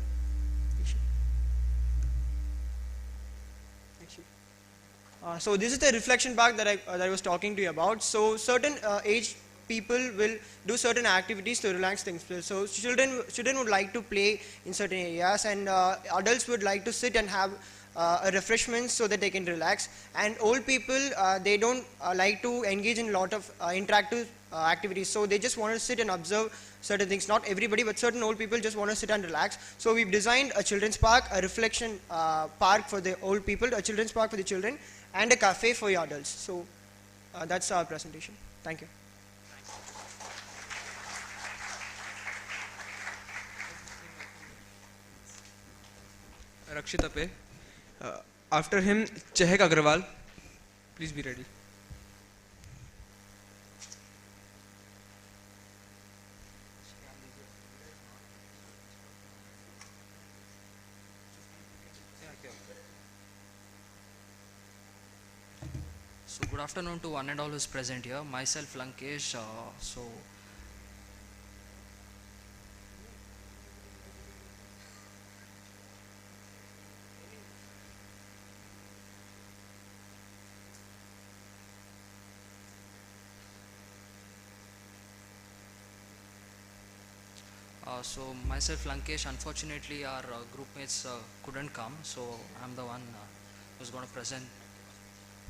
So this is the reflection park that I was talking to you about. So certain aged people will do certain activities to relax themselves. So children would like to play in certain areas, and adults would like to sit and have a refreshment so that they can relax. And old people, they don't like to engage in a lot of interactive activities. So they just want to sit and observe certain things. Not everybody, but certain old people just want to sit and relax. So we've designed a children's park, a reflection park for the old people, a children's park for the children, and a cafe for the adults. So that's our presentation. Thank you. Rakshita Pe. After him, Chehek Agrawal. Please be ready. So good afternoon to one and all who's present here. Myself Lankesh. So myself Lankesh, unfortunately our group mates couldn't come, so I'm the one who's going to present.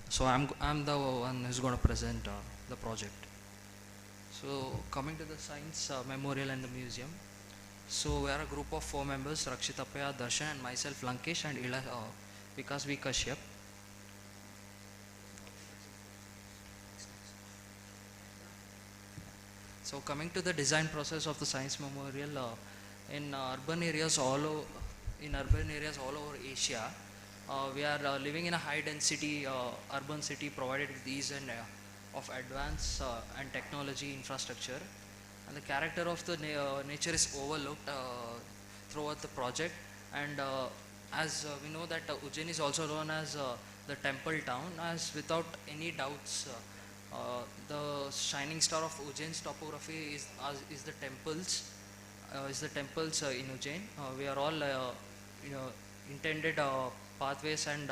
So I'm the one who's going to present the project. So coming to the science memorial and the museum. So we are a group of 4 members: Rakshitapaya, Darshan, and myself Lankesh, and Vikas V. Kashyap. So coming to the design process of the science memorial, in urban areas all over Asia, we are living in a high density urban city provided with ease and of advanced and technology infrastructure, and the character of the nature is overlooked throughout the project. And as we know that Ujjain is also known as the temple town, as without any doubts the shining star of Ujjain's topography is the temples, in Ujjain. We are all intended pathways and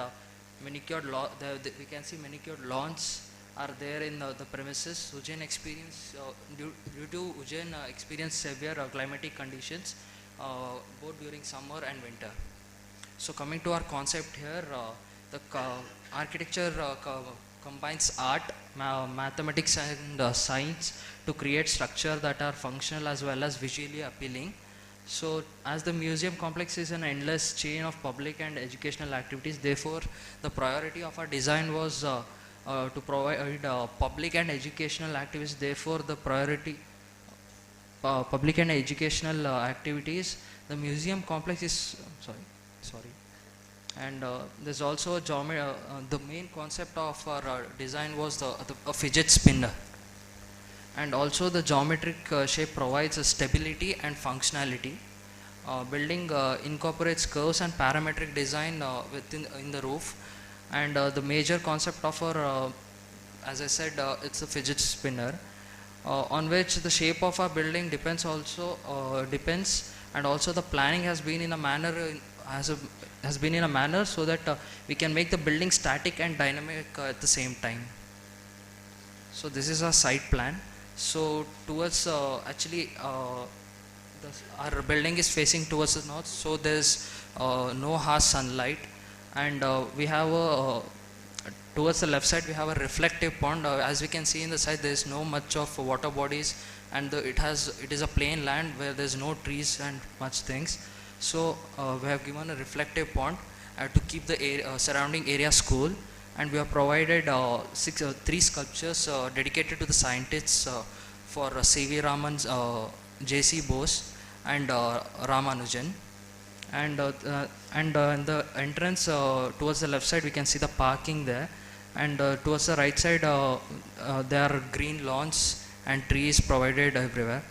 manicured we can see manicured lawns are there in the premises. Ujjain experience due to Ujjain experience severe climatic conditions both during summer and winter. So coming to our concept here, the architecture combines art, mathematics and science to create structure that are functional as well as visually appealing. So as the museum complex is an endless chain of public and educational activities, therefore the priority of our design was to provide public and educational activities. Therefore the priority public and educational activities. The museum complex is sorry. And there's also the main concept of our design was a fidget spinner, and also the geometric shape provides a stability and functionality. Building incorporates curves and parametric design in the roof, and the major concept of our as I said, it's a fidget spinner on which the shape of our building depends, and also the planning has been in a manner so that we can make the building static and dynamic at the same time. So this is our site plan. So towards our building is facing towards the north, so there's no harsh sunlight, and we have towards the left side we have a reflective pond. As we can see in the side, there is no much of water bodies, and it is a plain land where there's no trees and much things. So we have given a reflective pond to keep the surrounding area cool, and we have provided 3 sculptures dedicated to the scientists for C.V. Raman, J.C. Bose and Ramanujan. And in the entrance towards the left side we can see the parking there, and towards the right side there are green lawns and trees provided everywhere.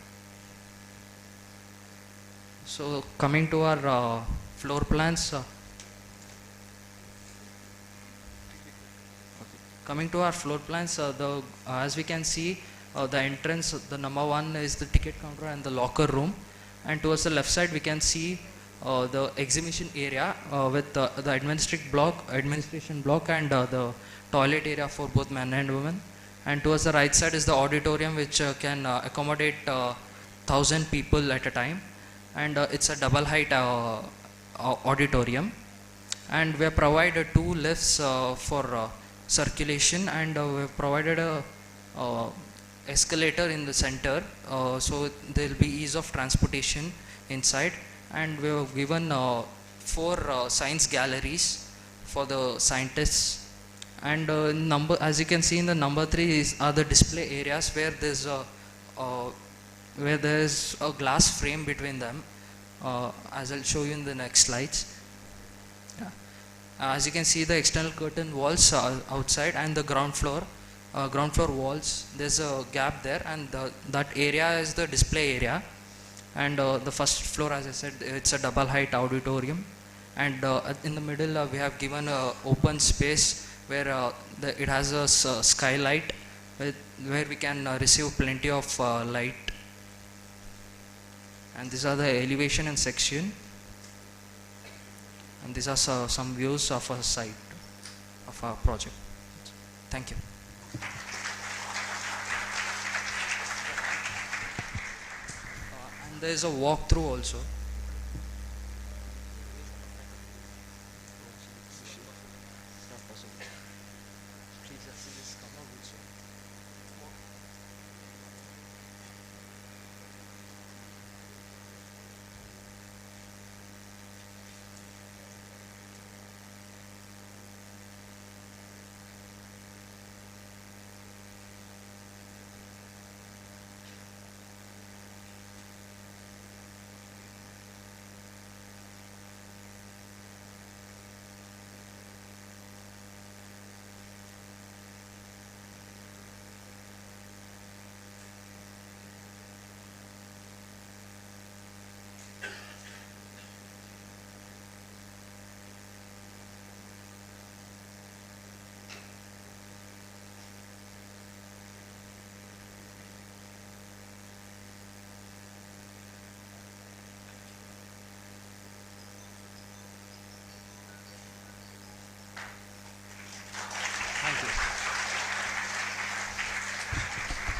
So coming to our floor plans, as we can see, the entrance, the number 1 is the ticket counter and the locker room, and towards the left side we can see the exhibition area with the administration block and the toilet area for both men and women, and towards the right side is the auditorium which can accommodate 1,000 people at a time, and it's a double height auditorium, and we have provided 2 lifts for circulation, and we have provided a escalator in the center, so there will be ease of transportation inside, and we have given 4 science galleries for the scientists, and as you can see in the number 3 are the display areas where there's a glass frame between them, as I'll show you in the next slides. As you can see, the external curtain walls outside, and the ground floor walls, there's a gap there, and that area is the display area, and the first floor, as I said, it's a double height auditorium, and in the middle we have given a open space where it has a skylight where we can receive plenty of light. And these are the elevation and section. And these are some views of a site of our project. Thank you. And there is a walkthrough also.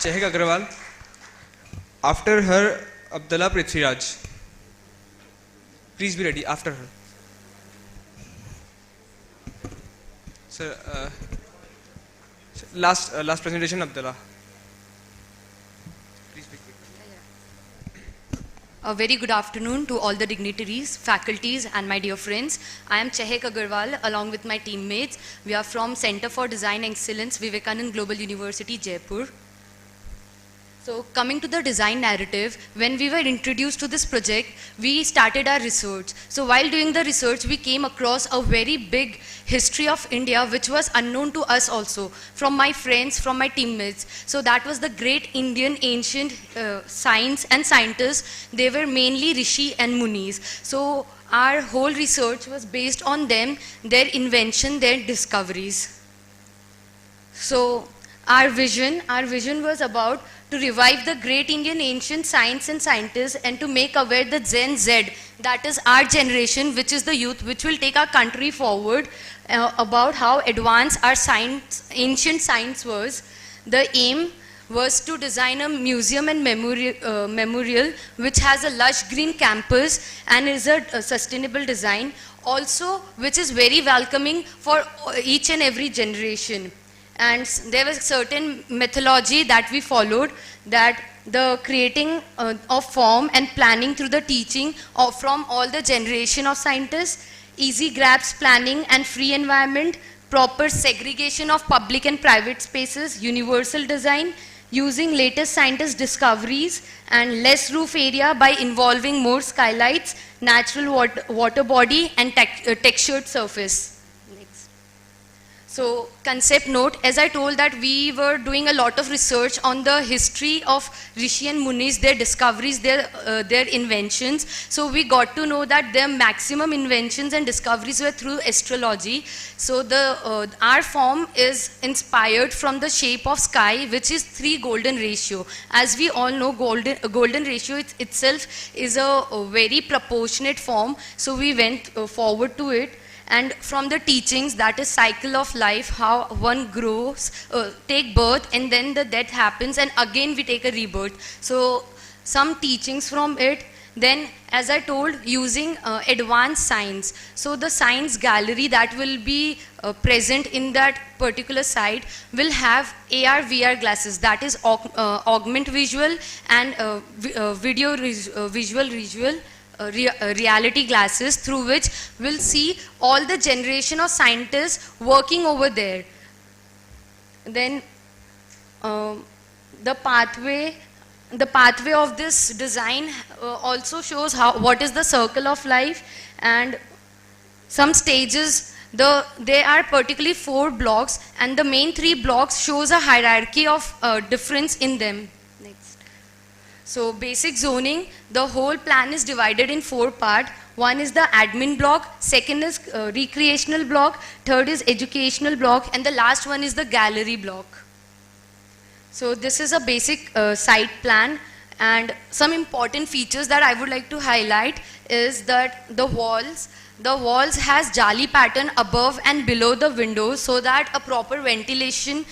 Chehek Agrawal. After her, Abdullah Prithviraj. Please be ready after her. Sir, last presentation, Abdullah. Please be quick. A very good afternoon to all the dignitaries, faculties and my dear friends. I am Chehek Agarwal along with my teammates. We are from Center for Design Excellence, Vivekanand Global University, Jaipur. So coming to the design narrative, when we were introduced to this project, we started our research. So while doing the research, we came across a very big history of India, which was unknown to us also, from my friends, from my teammates. So that was the great Indian ancient science and scientists. They were mainly Rishi and Munis. So our whole research was based on them, their invention, their discoveries. So our vision was about to revive the great Indian ancient science and scientists and to make aware the Gen Z, that is our generation, which is the youth, which will take our country forward, about how advanced our science, ancient science was. The aim was to design a museum and memorial which has a lush green campus and is a sustainable design, also which is very welcoming for each and every generation. And there was certain methodology that we followed, that the creating of form and planning through the teaching from all the generation of scientists, easy grasp planning and free environment, proper segregation of public and private spaces, universal design, using latest scientist discoveries, and less roof area by involving more skylights, natural water body and textured surface. So concept note, as I told that we were doing a lot of research on the history of Rishi and Munis, their discoveries, their inventions. So we got to know that their maximum inventions and discoveries were through astrology. So our form is inspired from the shape of sky, which is 3 golden ratio. As we all know, golden ratio itself is a very proportionate form. So we went forward to it. And from the teachings, that is cycle of life, how one grows, take birth, and then the death happens, and again we take a rebirth. So some teachings from it. Then, as I told, using advanced science. So the science gallery that will be present in that particular site will have AR, VR glasses, that is augment visual and video visual reality glasses, through which we'll see all the generation of scientists working over there. Then the pathway of this design also shows what is the circle of life, and some stages. There are particularly 4 blocks, and the main 3 blocks shows a hierarchy of difference in them. So basic zoning, the whole plan is divided in 4 parts. One is the admin block, second is recreational block, third is educational block, and the last one is the gallery block. So this is a basic site plan, and some important features that I would like to highlight is that the walls has jali pattern above and below the windows so that a proper ventilation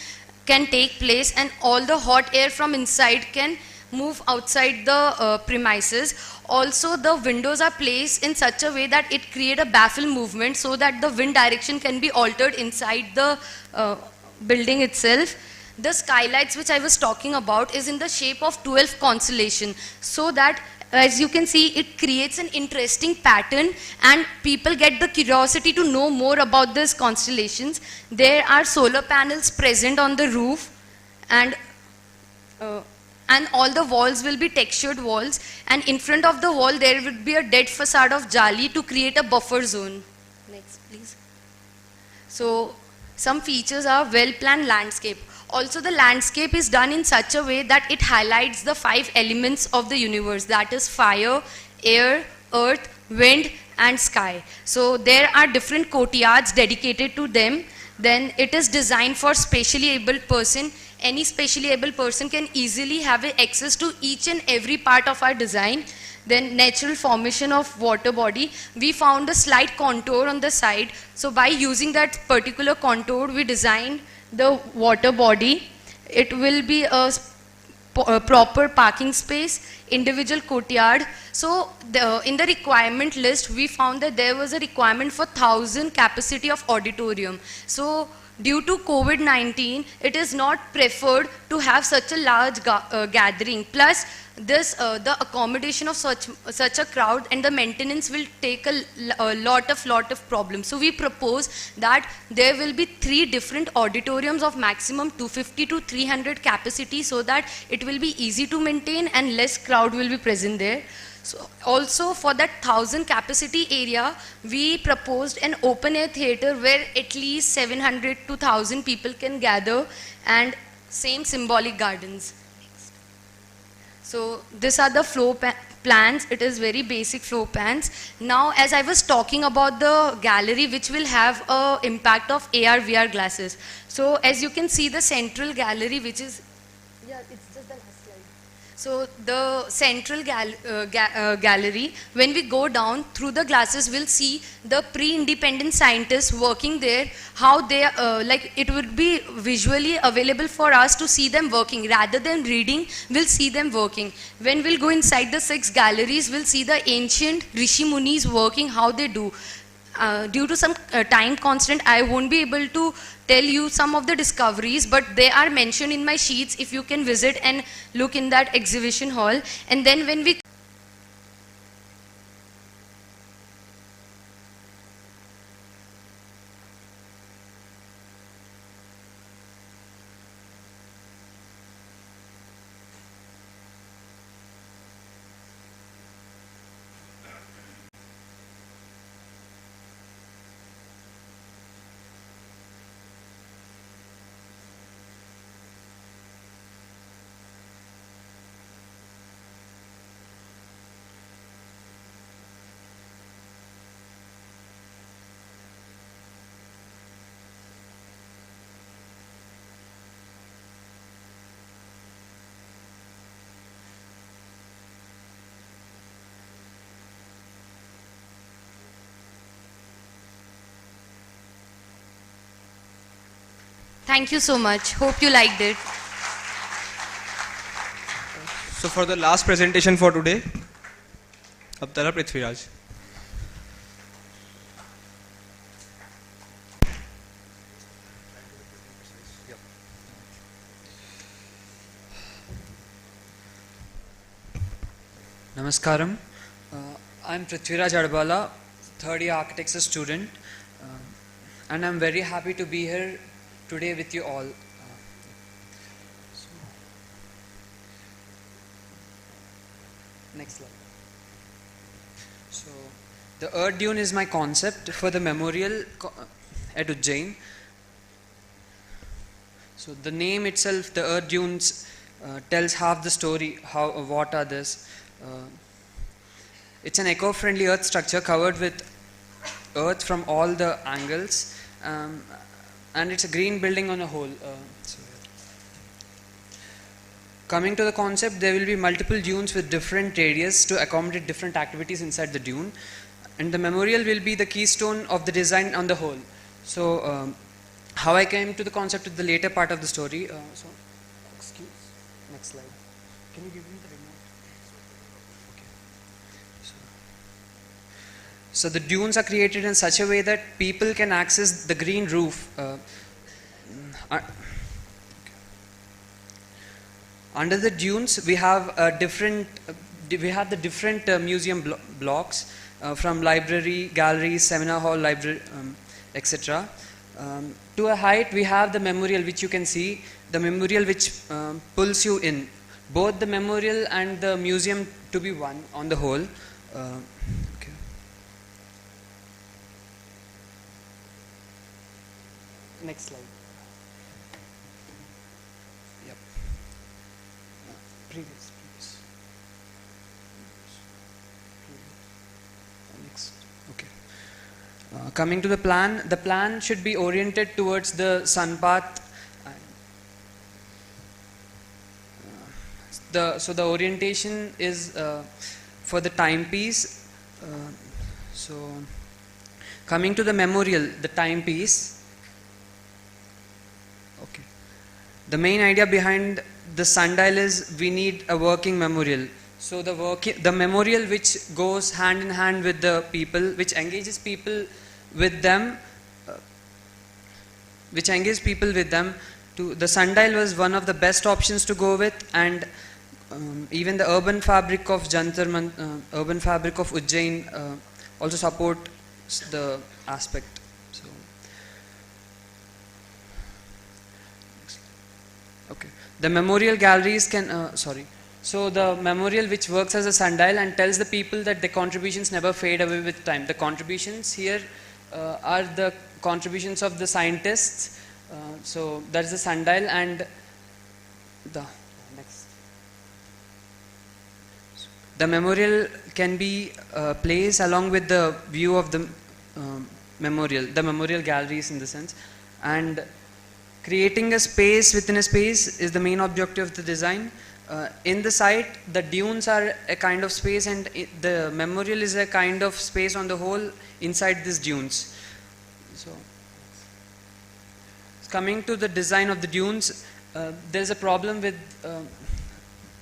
can take place and all the hot air from inside can move outside the premises. Also, the windows are placed in such a way that it create a baffle movement so that the wind direction can be altered inside the building itself. The skylights which I was talking about is in the shape of 12 constellation, so that as you can see, it creates an interesting pattern and people get the curiosity to know more about these constellations. There are solar panels present on the roof, and all the walls will be textured walls, and in front of the wall there would be a dead facade of jali to create a buffer zone. Next please. So some features are well-planned landscape. Also, the landscape is done in such a way that it highlights the 5 elements of the universe, that is fire, air, earth, wind and sky. So there are different courtyards dedicated to them. Then it is designed for specially abled person. Any specially able person can easily have access to each and every part of our design. Then natural formation of water body. We found a slight contour on the side. So by using that particular contour, we designed the water body. It will be a proper parking space, individual courtyard. So in the requirement list, we found that there was a requirement for 1,000 capacity of auditorium. So due to COVID-19, it is not preferred to have such a large gathering. Plus, the accommodation of such a crowd and the maintenance will take a lot of problems. So we propose that there will be 3 different auditoriums of maximum 250 to 300 capacity, so that it will be easy to maintain and less crowd will be present there. So also for that 1,000 capacity area, we proposed an open air theater where at least 700 to 1,000 people can gather, and same symbolic gardens. So these are the floor plans. It is very basic floor plans. Now, as I was talking about the gallery, which will have a impact of AR VR glasses. So as you can see, the central gallery, which is, yeah, it's just the last slide. So the central gallery, when we go down through the glasses, we'll see the pre-independent scientists working there, how they, like it would be visually available for us to see them working. Rather than reading, we'll see them working. When we'll go inside the 6 galleries, we'll see the ancient Rishi Munis working, how they do. Due to some time constraint, I won't be able to tell you some of the discoveries, but they are mentioned in my sheets if you can visit and look in that exhibition hall. And then when we Thank you so much. Hope you liked it. So for the last presentation for today, Abdallah Prithviraj. Namaskaram. I'm Prithviraj Adbala, third year architecture student, and I'm very happy to be here today with you all. Next slide. So, the Earth Dune is my concept for the memorial at Ujjain. So, the name itself, the Earth Dunes, tells half the story. What are this? It's an eco-friendly earth structure covered with earth from all the angles, and it's a green building on a whole. Coming to the concept, there will be multiple dunes with different radius to accommodate different activities inside the dune, and the memorial will be the keystone of the design on the whole. So how I came to the concept is the later part of the story. Next slide. Can you give me the remote? Okay. So the dunes are created in such a way that people can access the green roof. Under the dunes, we have the different museum blocks from library, galleries, seminar hall, library, etc. To a height, we have the memorial, which you can see, the memorial which pulls you in. Both the memorial and the museum to be one on the whole. Okay. Next slide. Yep. Previous. Next. Okay. Coming to the plan should be oriented towards the sun path. So the orientation is for the timepiece. So coming to the memorial, the timepiece. Okay. The main idea behind the sundial is we need a working memorial. So the memorial which goes hand in hand with the people, which engages people with them, the sundial was one of the best options to go with, and even the urban fabric of urban fabric of Ujjain also supports the aspect. So, okay, the memorial galleries can So the memorial which works as a sundial and tells the people that the contributions never fade away with time. The contributions here are the contributions of the scientists. So that's the sundial, and the memorial can be placed along with the view of the memorial galleries in the sense, and creating a space within a space is the main objective of the design. In the site, the dunes are a kind of space, and the memorial is a kind of space on the whole inside these dunes. So, coming to the design of the dunes, there is a problem with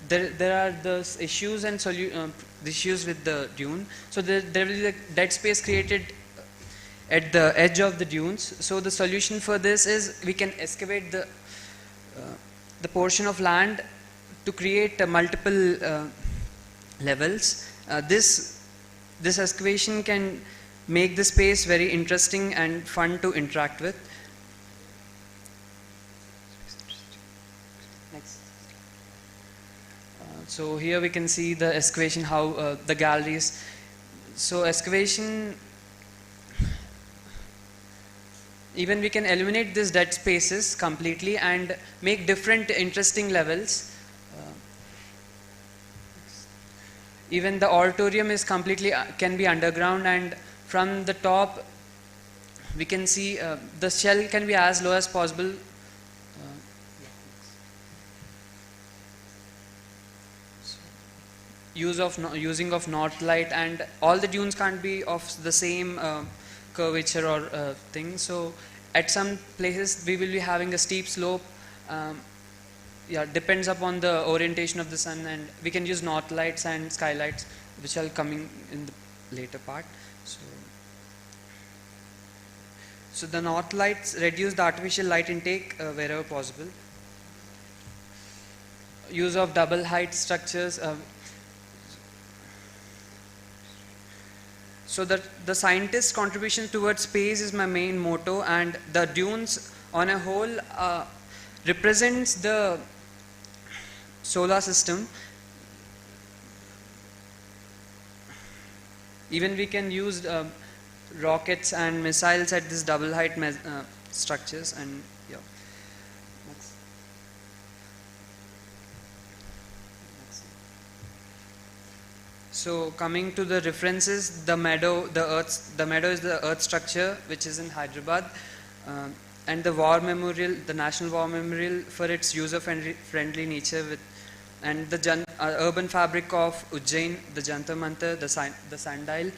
there are the issues and issues with the dune. So there will be a dead space created at the edge of the dunes. So the solution for this is we can excavate the portion of land to create multiple levels. This excavation can make the space very interesting and fun to interact with. Next. So here we can see the excavation, how the galleries. So excavation, even we can eliminate these dead spaces completely and make different interesting levels. Even the auditorium is completely can be underground, and from the top we can see the shell can be as low as possible. Using of north light, and all the dunes can't be of the same curvature or thing. So at some places we will be having a steep slope. Depends upon the orientation of the sun, and we can use north lights and skylights, which are coming in the later part. So the north lights reduce the artificial light intake wherever possible. Use of double height structures. So the scientist's contribution towards space is my main motto, and the dunes on a whole represents the solar system. Even we can use rockets and missiles at this double height structures, and yeah. Next. So coming to the references, the meadow is the earth structure which is in Hyderabad, and the war memorial, the National War Memorial, for its user-friendly nature, and the urban fabric of Ujjain, the Jantar Mantar, the sundial,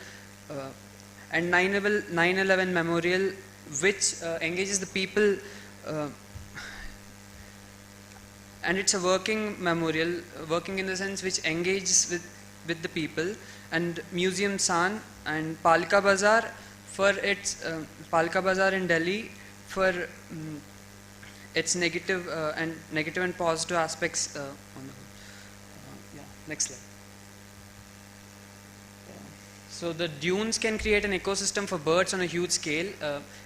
and 9/11 Memorial, which engages the people, and it's a working memorial, working in the sense which engages with the people, and Museum San and Palika Bazaar for its Palika Bazaar in Delhi for its negative and positive aspects on the whole. Next slide. So the dunes can create an ecosystem for birds on a huge scale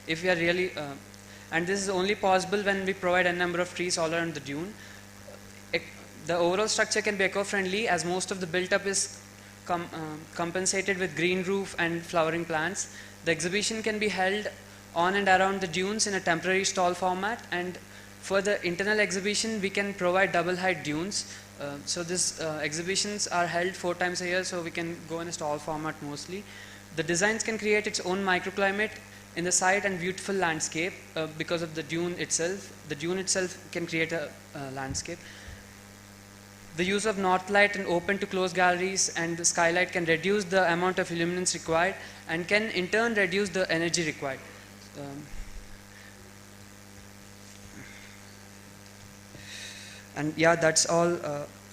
if we are really, and this is only possible when we provide a number of trees all around the dune. The overall structure can be eco-friendly as most of the built-up is compensated with green roof and flowering plants. The exhibition can be held on and around the dunes in a temporary stall format, and for the internal exhibition we can provide double height dunes. So these exhibitions are held 4 times a year, so we can go in a stall format mostly. The designs can create its own microclimate in the site and beautiful landscape because of the dune itself. The dune itself can create a landscape. The use of north light and open to closed galleries and the skylight can reduce the amount of illuminance required and can in turn reduce the energy required. And yeah, that's all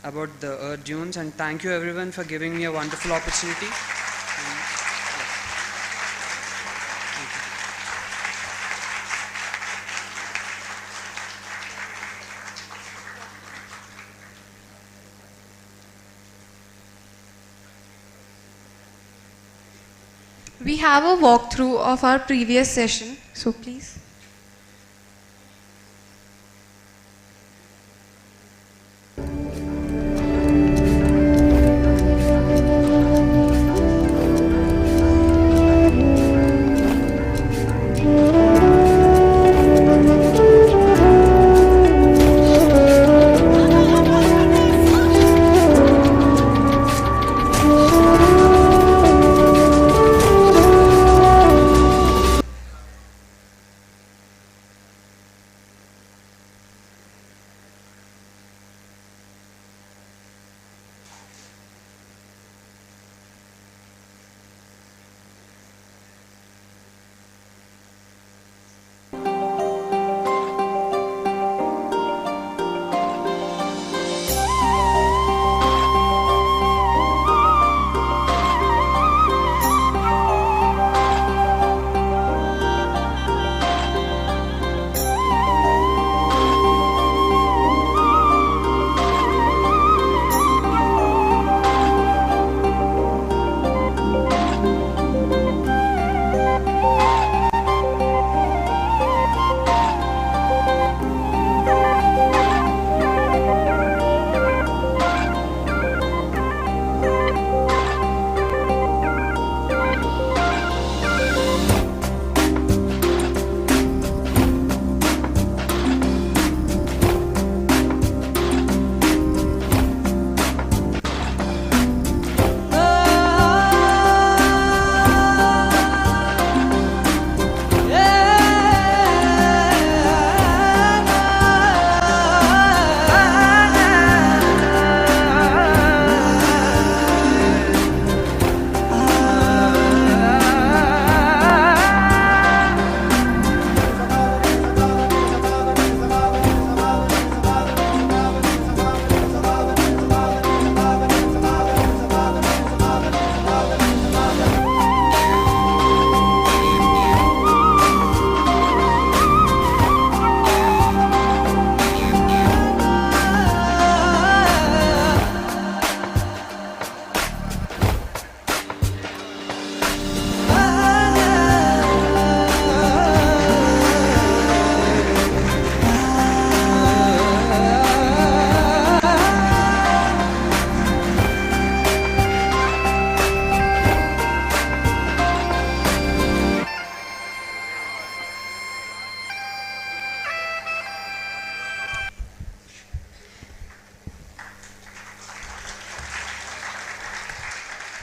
about the earth dunes, and thank you everyone for giving me a wonderful opportunity. We have a walkthrough of our previous session, so please.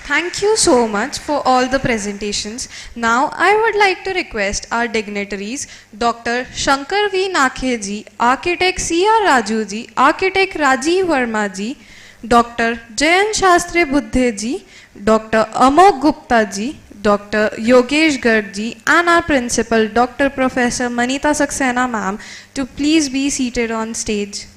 Thank you so much for all the presentations. Now I would like to request our dignitaries, Dr. Shankar V. Nakhe ji, Architect C.R. Raju ji, Architect Rajiv Verma ji, Dr. Jayan Shastre Buddhe ji, Dr. Amok Gupta ji, Dr. Yogesh Garg ji, and our principal, Dr. Professor Manita Saxena ma'am, to please be seated on stage.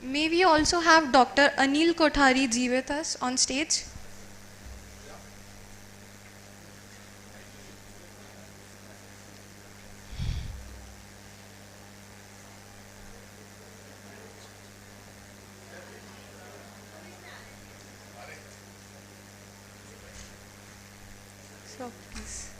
May we also have Dr. Anil Kothari ji with us on stage? So please.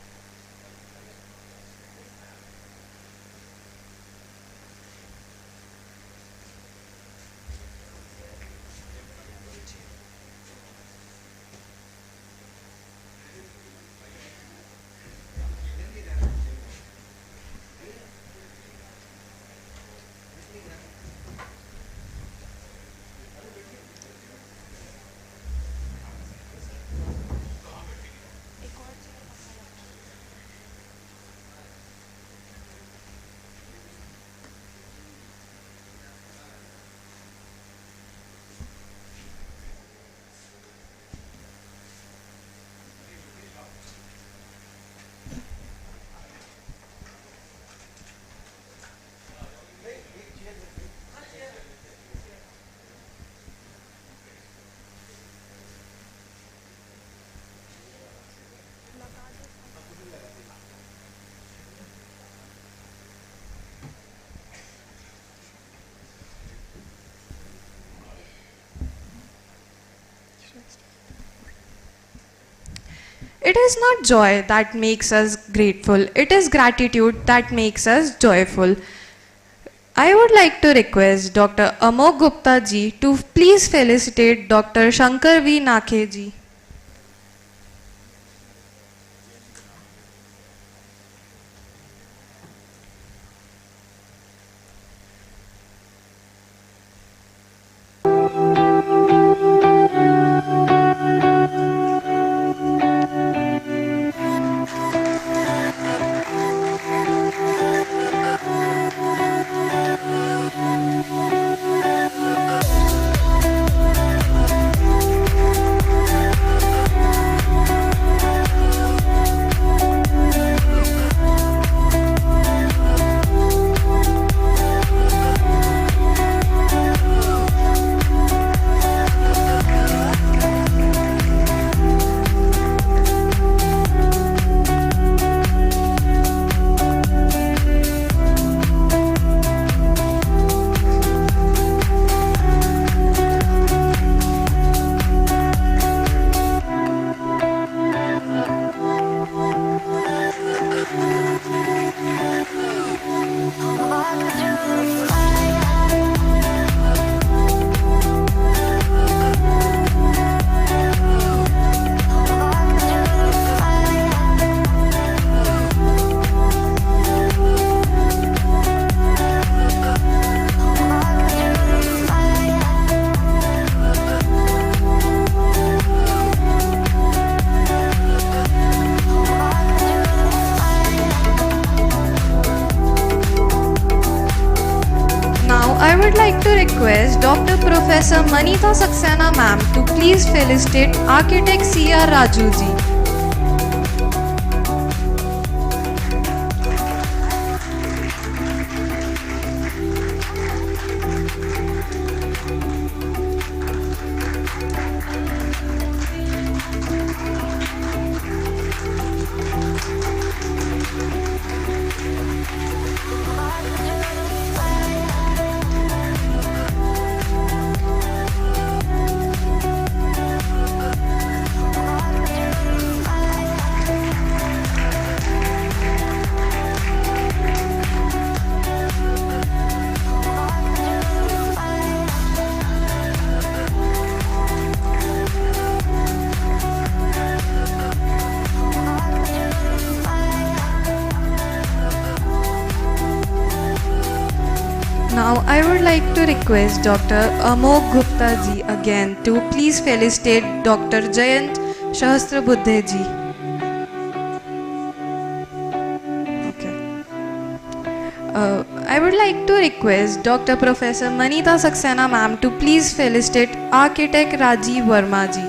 It is not joy that makes us grateful, it is gratitude that makes us joyful. I would like to request Dr. Amok Gupta ji to please felicitate Dr. Shankar V. Nakhe ji. I would like to request Dr. Professor Manita Saxena ma'am to please felicitate Architect C.R. Raju ji. I would like to request Dr. Amok Gupta ji again to please felicitate Dr. Jayant Sahasrabuddhe ji. I would like to request Dr. Professor Manita Saxena ma'am to please felicitate Architect Rajiv Verma ji.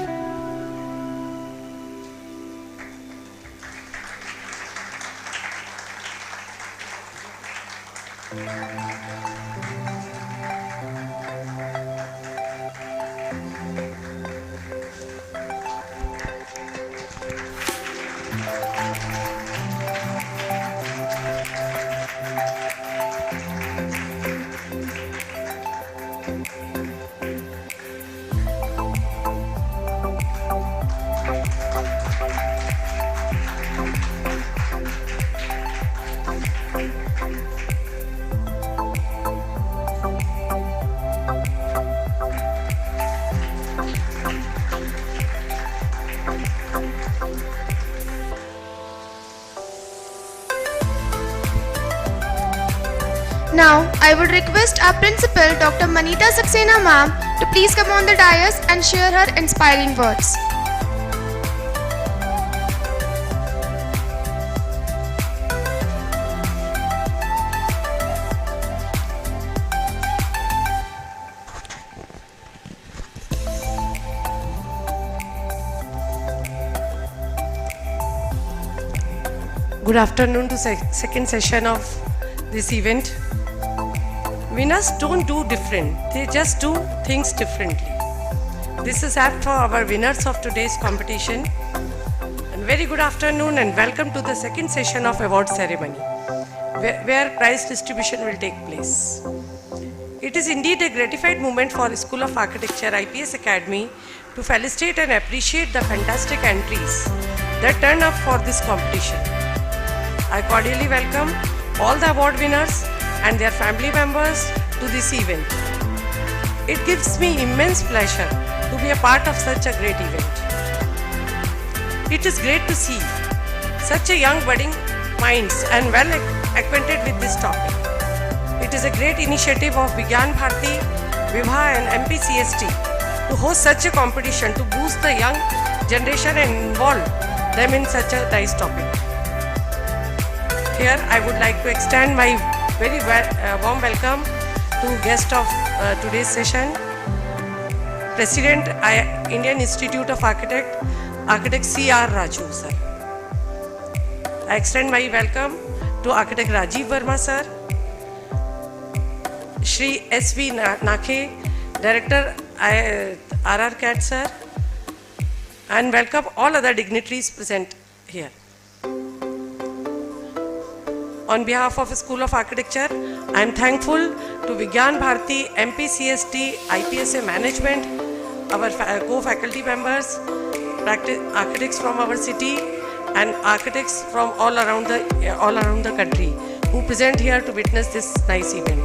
Now, I would request our principal, Dr. Manita Saxena ma'am, to please come on the dais and share her inspiring words. Good afternoon to second session of this event. Winners don't do different, they just do things differently. This is apt for our winners of today's competition. And very good afternoon and welcome to the second session of award ceremony, where prize distribution will take place. It is indeed a gratified moment for School of Architecture IPS Academy to felicitate and appreciate the fantastic entries that turn up for this competition. I cordially welcome all the award winners and their family members to this event. It gives me immense pleasure to be a part of such a great event. It is great to see such a young budding minds and well acquainted with this topic. It is a great initiative of Vigyan Bharati, VIBHA and MPCST to host such a competition to boost the young generation and involve them in such a nice topic. Here I would like to extend my very warm welcome to guest of today's session, President Indian Institute of Architect C.R. Raju sir. I extend my welcome to Architect Rajiv Verma sir, Shri S.V. Nakhe, Director RRCAT sir, and welcome all other dignitaries present here. On behalf of School of Architecture, I am thankful to Vigyan Bharati, MPCST, IPSA management, our co-faculty members, architects from our city, and architects from all around the country who present here to witness this nice event.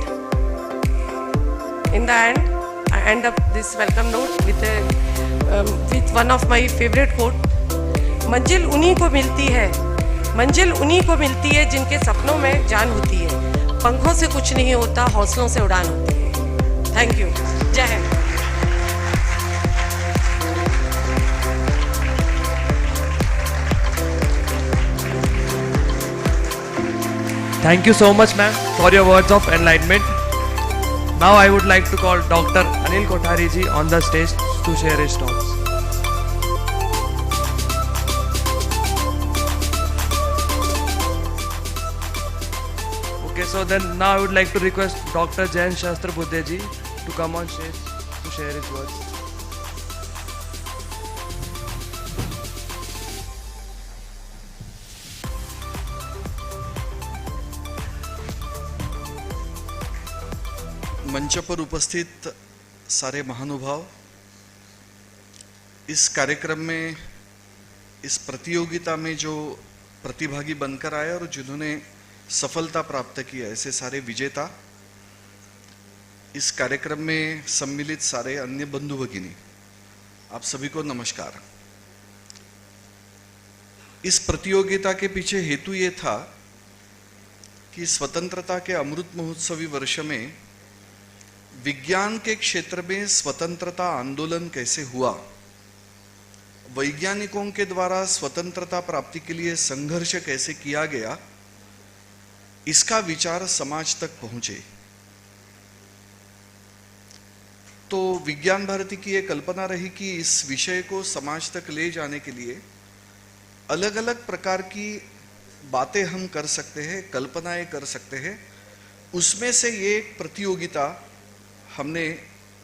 In the end, I end up this welcome note with one of my favorite quote: "मंजिल उन्हीं को मिलती है, मंजिल उन्हीं को मिलती है जिनके सपनों में जान होती है, पंखों से कुछ नहीं होता, हौसलों से उड़ान होती है." Thank you. जय Hind. Thank you so much, ma'am, for your words of enlightenment. Now I would like to call Dr. Anil Kothari ji on the stage to share his thoughts. Okay, so then now I would like to request Dr. Jayant Sahasrabuddhe ji to come on stage to share his words. मंच पर उपस्थित सारे महानुभाव, इस कार्यक्रम में, इस प्रतियोगिता में जो प्रतिभागी बनकर आए और जिन्होंने सफलता प्राप्त की, ऐसे सारे विजेता, इस कार्यक्रम में सम्मिलित सारे अन्य बंधु भगिनी, आप सभी को नमस्कार। इस प्रतियोगिता के पीछे हेतु ये था कि स्वतंत्रता के अमृत महोत्सवी वर्ष में विज्ञान के क्षेत्र में स्वतंत्रता आंदोलन कैसे हुआ, वैज्ञानिकों के द्वारा स्वतंत्रता प्राप्ति के लिए संघर्ष कैसे किया गया, इसका विचार समाज तक पहुंचे। तो विज्ञान भारती की यह कल्पना रही कि इस विषय को समाज तक ले जाने के लिए अलग अलग प्रकार की बातें हम कर सकते हैं, कल्पनाएं कर सकते हैं। उसमें से ये एक प्रतियोगिता हमने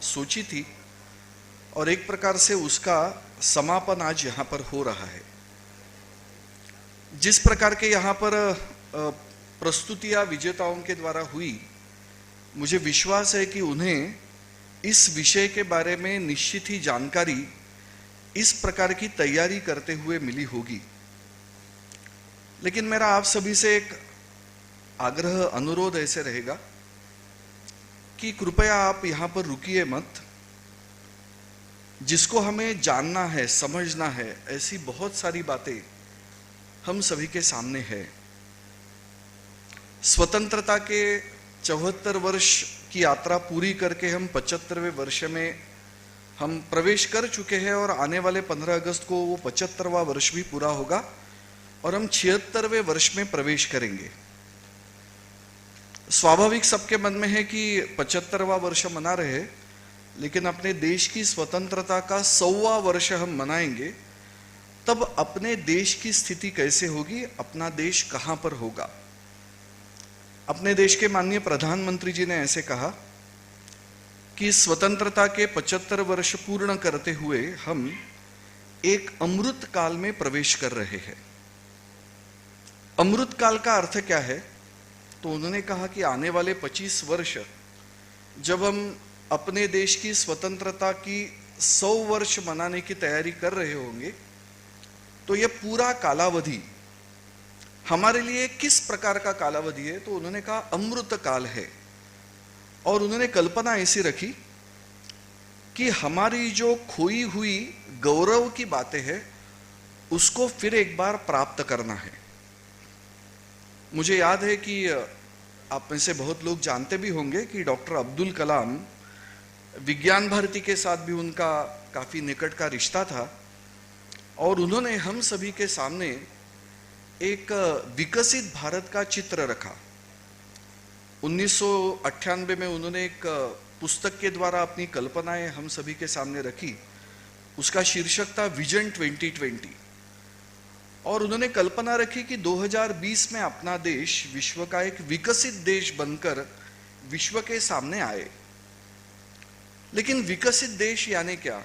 सोची थी और एक प्रकार से उसका समापन आज यहाँ पर हो रहा है। जिस प्रकार के यहाँ पर प्रस्तुतियां विजेताओं के द्वारा हुई, मुझे विश्वास है कि उन्हें इस विषय के बारे में निश्चित ही जानकारी इस प्रकार की तैयारी करते हुए मिली होगी। लेकिन मेरा आप सभी से एक आग्रह, अनुरोध ऐसे रहेगा कि कृपया आप यहां पर रुकिए मत। जिसको हमें जानना है, समझना है, ऐसी बहुत सारी बातें हम सभी के सामने है। स्वतंत्रता के 74 वर्ष की यात्रा पूरी करके हम 75वें वर्ष में हम प्रवेश कर चुके हैं और आने वाले 15 अगस्त को वो 75वां वर्ष भी पूरा होगा और हम 76वें वर्ष में प्रवेश करेंगे। स्वाभाविक सबके मन में है कि 75वां वर्ष मना रहे, लेकिन अपने देश की स्वतंत्रता का 100वां वर्ष हम मनाएंगे, तब अपने देश की स्थिति कैसे होगी, अपना देश कहां पर होगा। अपने देश के माननीय प्रधानमंत्री जी ने ऐसे कहा कि स्वतंत्रता के 75 वर्ष पूर्ण करते हुए हम एक अमृत काल में प्रवेश कर रहे हैं। अमृत काल का अर्थ क्या है? तो उन्होंने कहा कि आने वाले 25 वर्ष जब हम अपने देश की स्वतंत्रता की 100 वर्ष मनाने की तैयारी कर रहे होंगे, तो यह पूरा कालावधि हमारे लिए किस प्रकार का कालावधि है? तो उन्होंने कहा अमृत काल है। और उन्होंने कल्पना ऐसी रखी कि हमारी जो खोई हुई गौरव की बातें हैं, उसको फिर एक बार प्राप्त करना है। मुझे याद है कि आप में से बहुत लोग जानते भी होंगे कि डॉक्टर अब्दुल कलाम, विज्ञान भारती के साथ भी उनका काफी निकट का रिश्ता था और उन्होंने हम सभी के सामने एक विकसित भारत का चित्र रखा। 1998 में उन्होंने एक पुस्तक के द्वारा अपनी कल्पनाएं हम सभी के सामने रखी। उसका शीर्षक था विजन 2020 और उन्होंने कल्पना रखी कि 2020 में अपना देश विश्व का एक विकसित देश बनकर विश्व के सामने आए। लेकिन विकसित देश यानी क्या?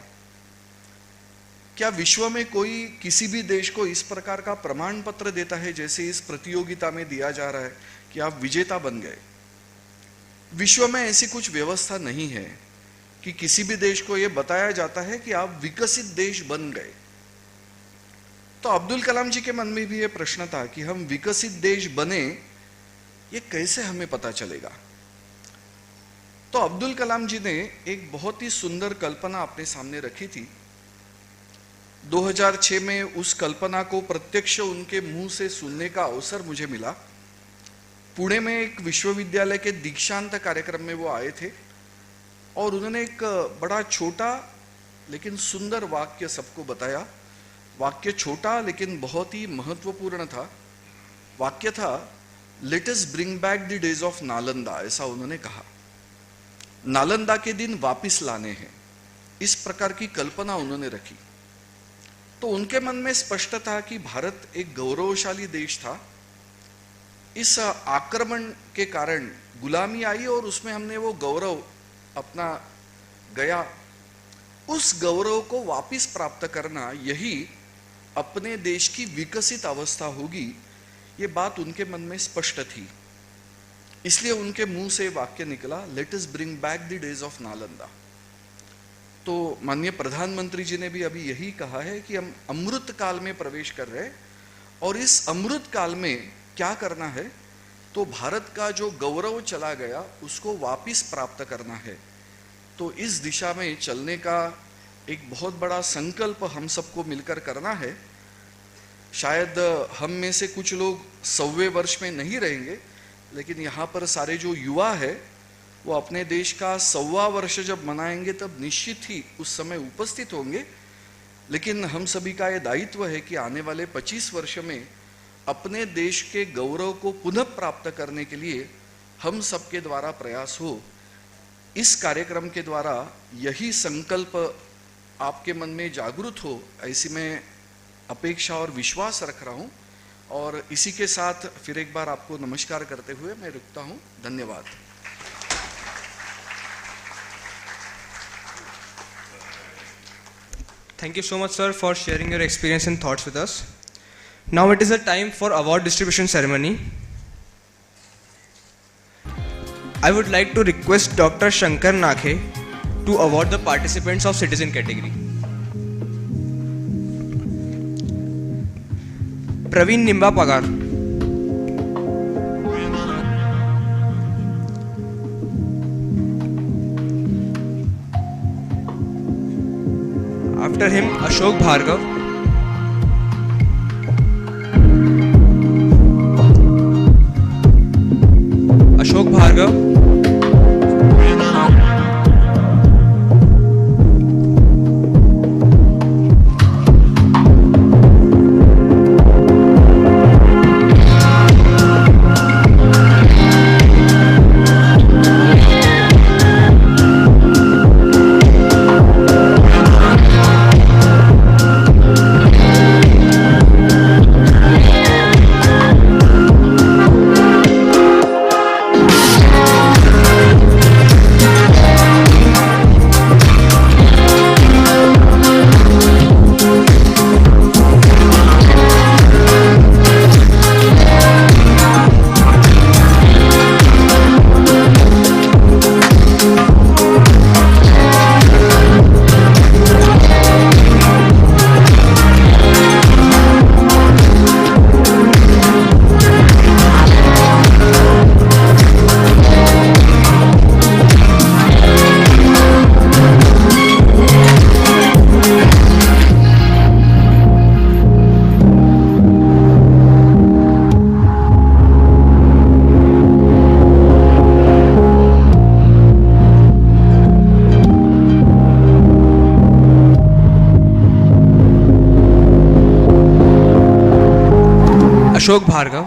क्या विश्व में कोई किसी भी देश को इस प्रकार का प्रमाण पत्र देता है जैसे इस प्रतियोगिता में दिया जा रहा है कि आप विजेता बन गए? विश्व में ऐसी कुछ व्यवस्था नहीं है कि किसी भी देश को यह बताया जाता है कि आप विकसित देश बन गए। तो अब्दुल कलाम जी के मन में भी यह प्रश्न था कि हम विकसित देश बने, ये कैसे हमें पता चलेगा? तो अब्दुल कलाम जी ने एक बहुत ही सुंदर कल्पना अपने सामने रखी थी। 2006 में उस कल्पना को प्रत्यक्ष उनके मुंह से सुनने का अवसर मुझे मिला। पुणे में एक विश्वविद्यालय के दीक्षांत कार्यक्रम में वो आए थे और उन्होंने एक बड़ा छोटा लेकिन सुंदर वाक्य सबको बताया। वाक्य छोटा लेकिन बहुत ही महत्वपूर्ण था। वाक्य था, let us bring back the days of Nalanda. ऐसा उन्होंने कहा, नालंदा के दिन वापिस लाने हैं। इस प्रकार की कल्पना उन्होंने रखी। तो उनके मन में स्पष्ट था कि भारत एक गौरवशाली देश था। इस आक्रमण के कारण गुलामी आई और उसमें हमने वो गौरव अपना गया। उस गौरव को वापस प्राप्त करना, यही अपने देश की विकसित अवस्था होगी। ये बात उनके मन में स्पष्ट थी। इसलिए उनके मुंह से वाक्य निकला, let us bring back the days of Nalanda. तो माननीय प्रधानमंत्री जी ने भी अभी यही कहा है कि हम अमृत काल में प्रवेश कर रहे हैं और इस अमृत काल में क्या करना है? तो भारत का जो गौरव चला गया उसको वापस प्राप्त करना है। तो इस दिशा में चलने का एक बहुत बड़ा संकल्प हम सबको मिलकर करना है। शायद हम में से कुछ लोग 100वें वर्ष में नहीं रहेंगे, लेकिन यहाँ पर सारे जो युवा है वो अपने देश का 125 वर्ष जब मनाएंगे तब निश्चित ही उस समय उपस्थित होंगे। लेकिन हम सभी का ये दायित्व है कि आने वाले 25 वर्ष में अपने देश के गौरव को पुनः प्राप्त करने के लिए हम सबके द्वारा प्रयास हो। इस कार्यक्रम के द्वारा यही संकल्प आपके मन में जागृत हो, ऐसी मैं अपेक्षा और विश्वास रख रहा हूं। और इसी के साथ फिर एक बार आपको नमस्कार करते हुए मैं रुकता हूं। धन्यवाद। Thank you so much, sir, for sharing your experience and thoughts with us. Now it is the time for award distribution ceremony. I would like to request Dr. Shankar Nakhe to award the participants of citizen category. Praveen Nimba Pagar. After him, Ashok Bhargav. Ashok Bhargav. Ashok Bhargav.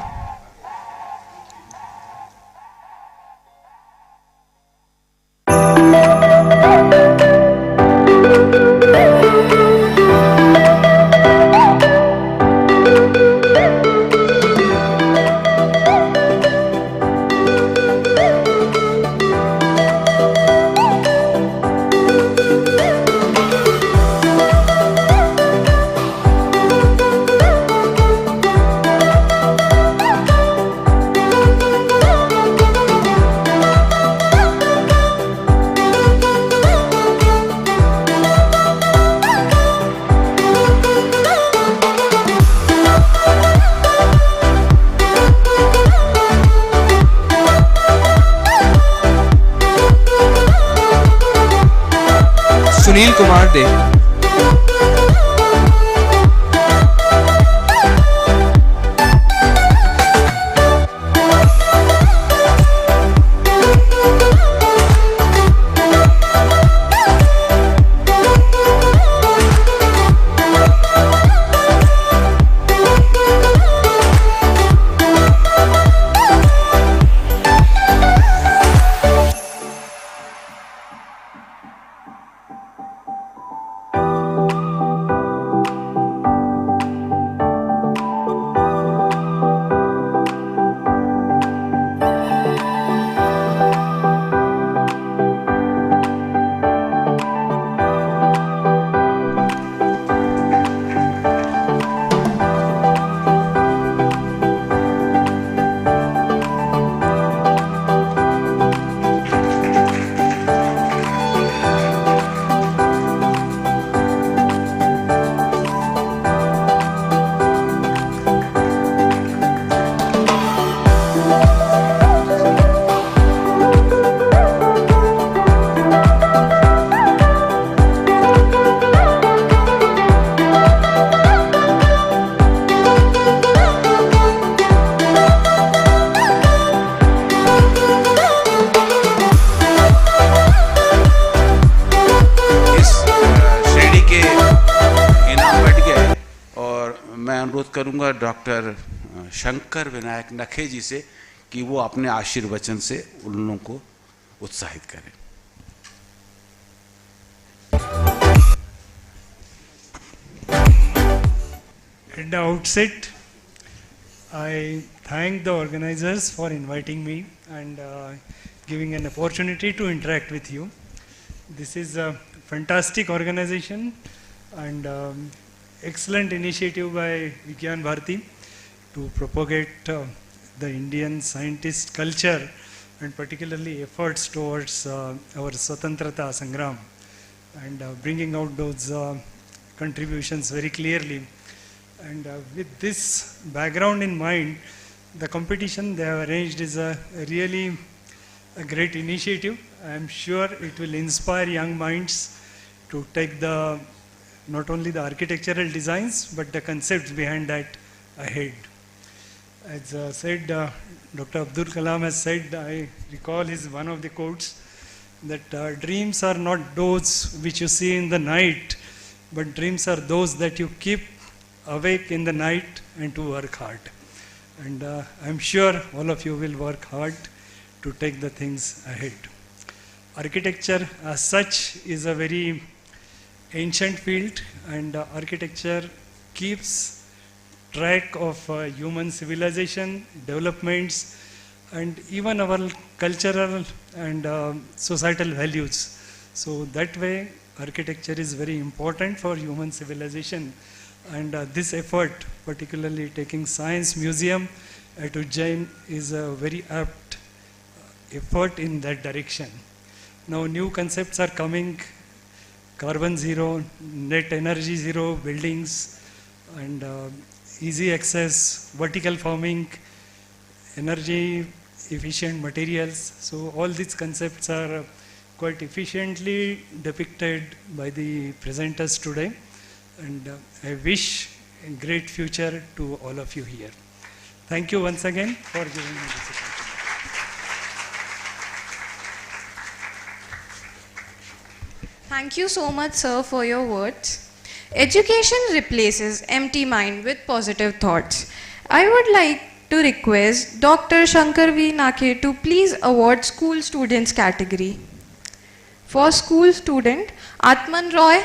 Sunil Kumar दे। अनुरोध करूंगा doctor Shankar Vinayak नखे जी से कि वो अपने आशीर्वचन से उन लोगों को उत्साहित करें. At the outset, I thank the organizers for inviting me and giving an opportunity to interact with you. This is a fantastic organization and excellent initiative by Vigyan Bharati to propagate the Indian scientist culture and particularly efforts towards our Swantrata Sangram and bringing out those contributions very clearly. And with this background in mind, the competition they have arranged is really a great initiative. I am sure it will inspire young minds to take not only the architectural designs but the concepts behind that ahead. As said, Dr. Abdul Kalam has said, I recall one of the quotes that dreams are not those which you see in the night, but dreams are those that you keep awake in the night and to work hard. And I'm sure all of you will work hard to take the things ahead. Architecture as such is a very ancient field, and architecture keeps track of human civilization, developments, and even our cultural and societal values. So that way architecture is very important for human civilization. And this effort, particularly taking Science Museum at Ujjain, is a very apt effort in that direction. Now new concepts are coming, carbon zero, net energy zero buildings, and easy access, vertical farming, energy efficient materials. So all these concepts are quite efficiently depicted by the presenters today. And I wish a great future to all of you here. Thank you once again for giving me this opportunity. Thank you so much, sir, for your words. Education replaces empty mind with positive thoughts. I would like to request Dr. Shankar V. Nakhe to please award school students category. For school student, Atman Roy.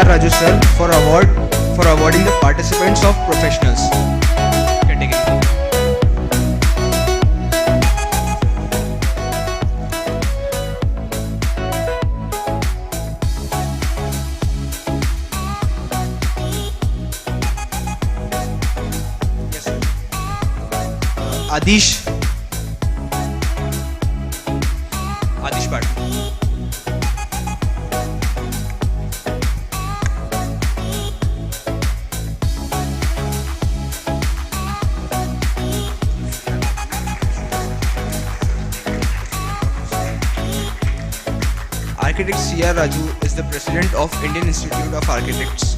Raju sir for awarding the participants of professionals category. Yes, sir. Adish Patil. Architect C.R. Raju is the president of Indian Institute of Architects.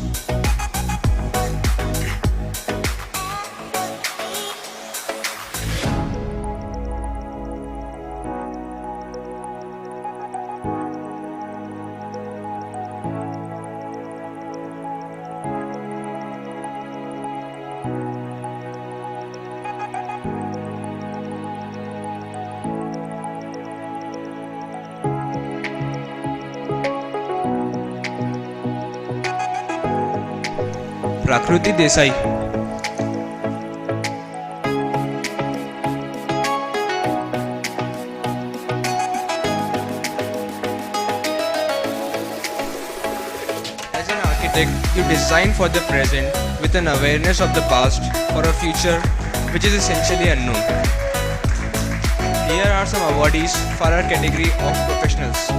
Prakruti Desai. you design for the present with an awareness of the past for a future which is essentially unknown. Here are some awardees for our category of professionals.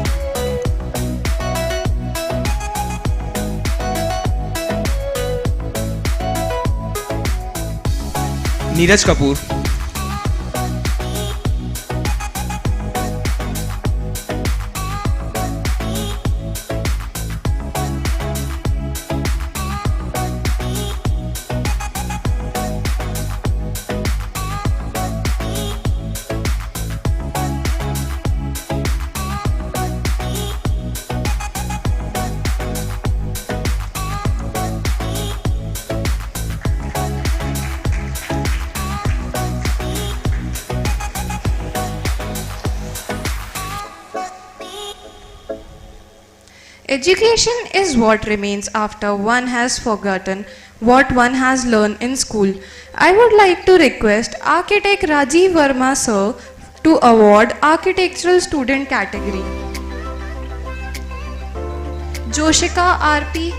Neeraj Kapoor, Education is what remains after one has forgotten what one has learned in school. I would like to request Architect Rajiv Verma sir to award Architectural Student category. Joshika RP,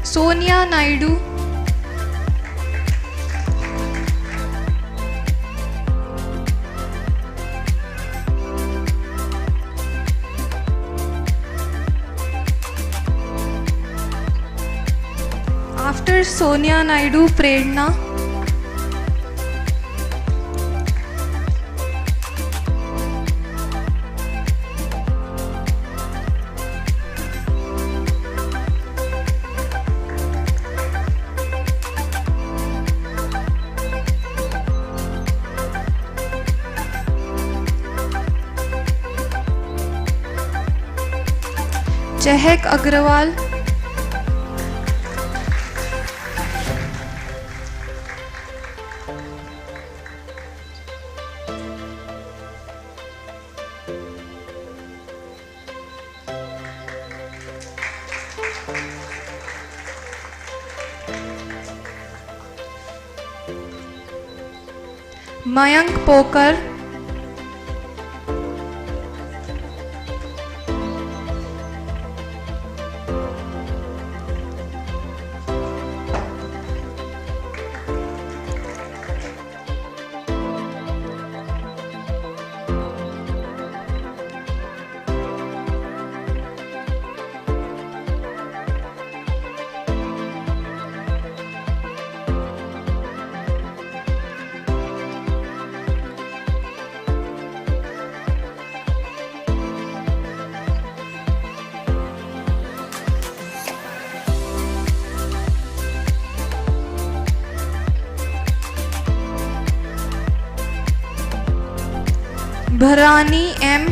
Sonia Naidu, after Sonia Naidu, Prerna, Chehek Agrawal, Mayank Pokar, Bharani M,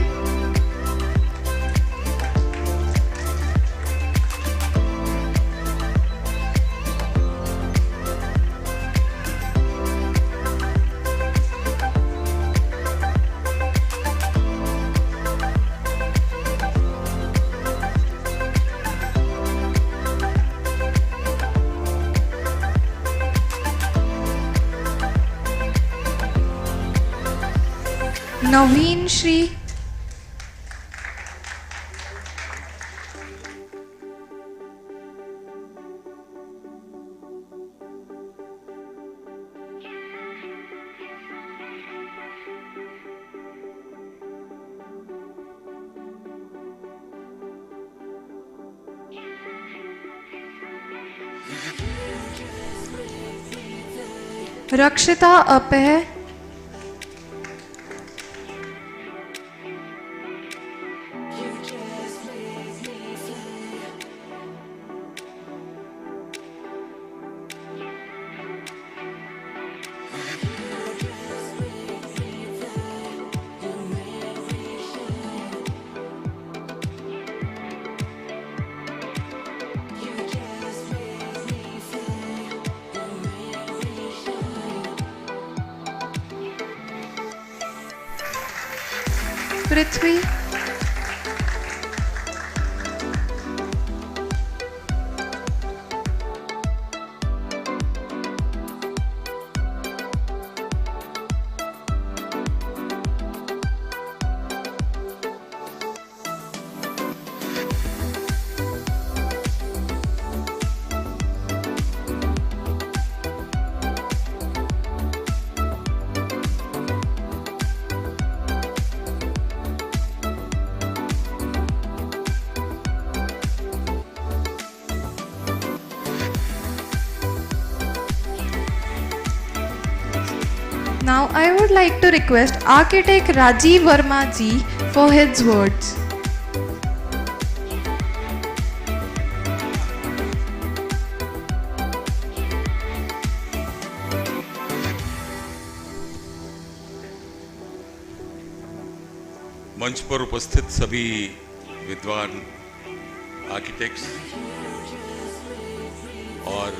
Naveen Shri, Rakshita Apeh, Prithvi. Now I would like to request Architect Rajiv Verma ji for his words. मंच पर उपस्थित सभी विद्वान architects और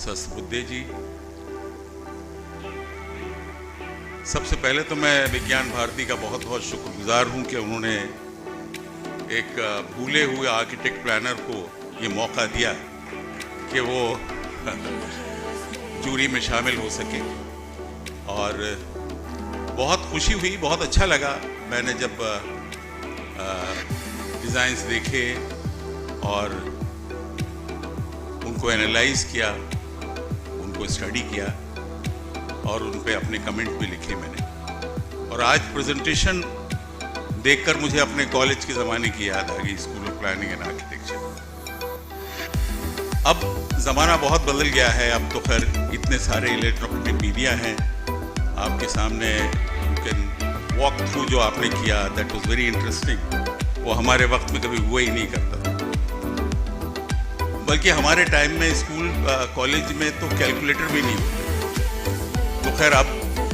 सस्बुद्धे जी, सबसे पहले तो मैं विज्ञान भारती का बहुत बहुत शुक्रगुजार हूं कि उन्होंने एक भूले हुए आर्किटेक्ट प्लानर को ये मौका दिया कि वो जूरी में शामिल हो सके। और बहुत खुशी हुई, बहुत अच्छा लगा। मैंने जब डिज़ाइंस देखे और उनको एनालाइज किया, उनको स्टडी किया और उन पे अपने कमेंट भी लिखे मैंने। और आज प्रेजेंटेशन देखकर मुझे अपने कॉलेज के ज़माने की याद आ गई, school of planning and architecture. अब ज़माना बहुत बदल गया है। अब तो खैर इतने सारे इलेक्ट्रॉनिक मीडिया हैं आपके सामने, यू कैन वॉक थ्रू। जो आपने किया दैट वाज वेरी इंटरेस्टिंग। वो हमारे वक्त में कभी हुआ ही नहीं करता था, बल्कि हमारे टाइम में स्कूल कॉलेज में तो कैलकुलेटर भी नहीं होते। तो खैर अब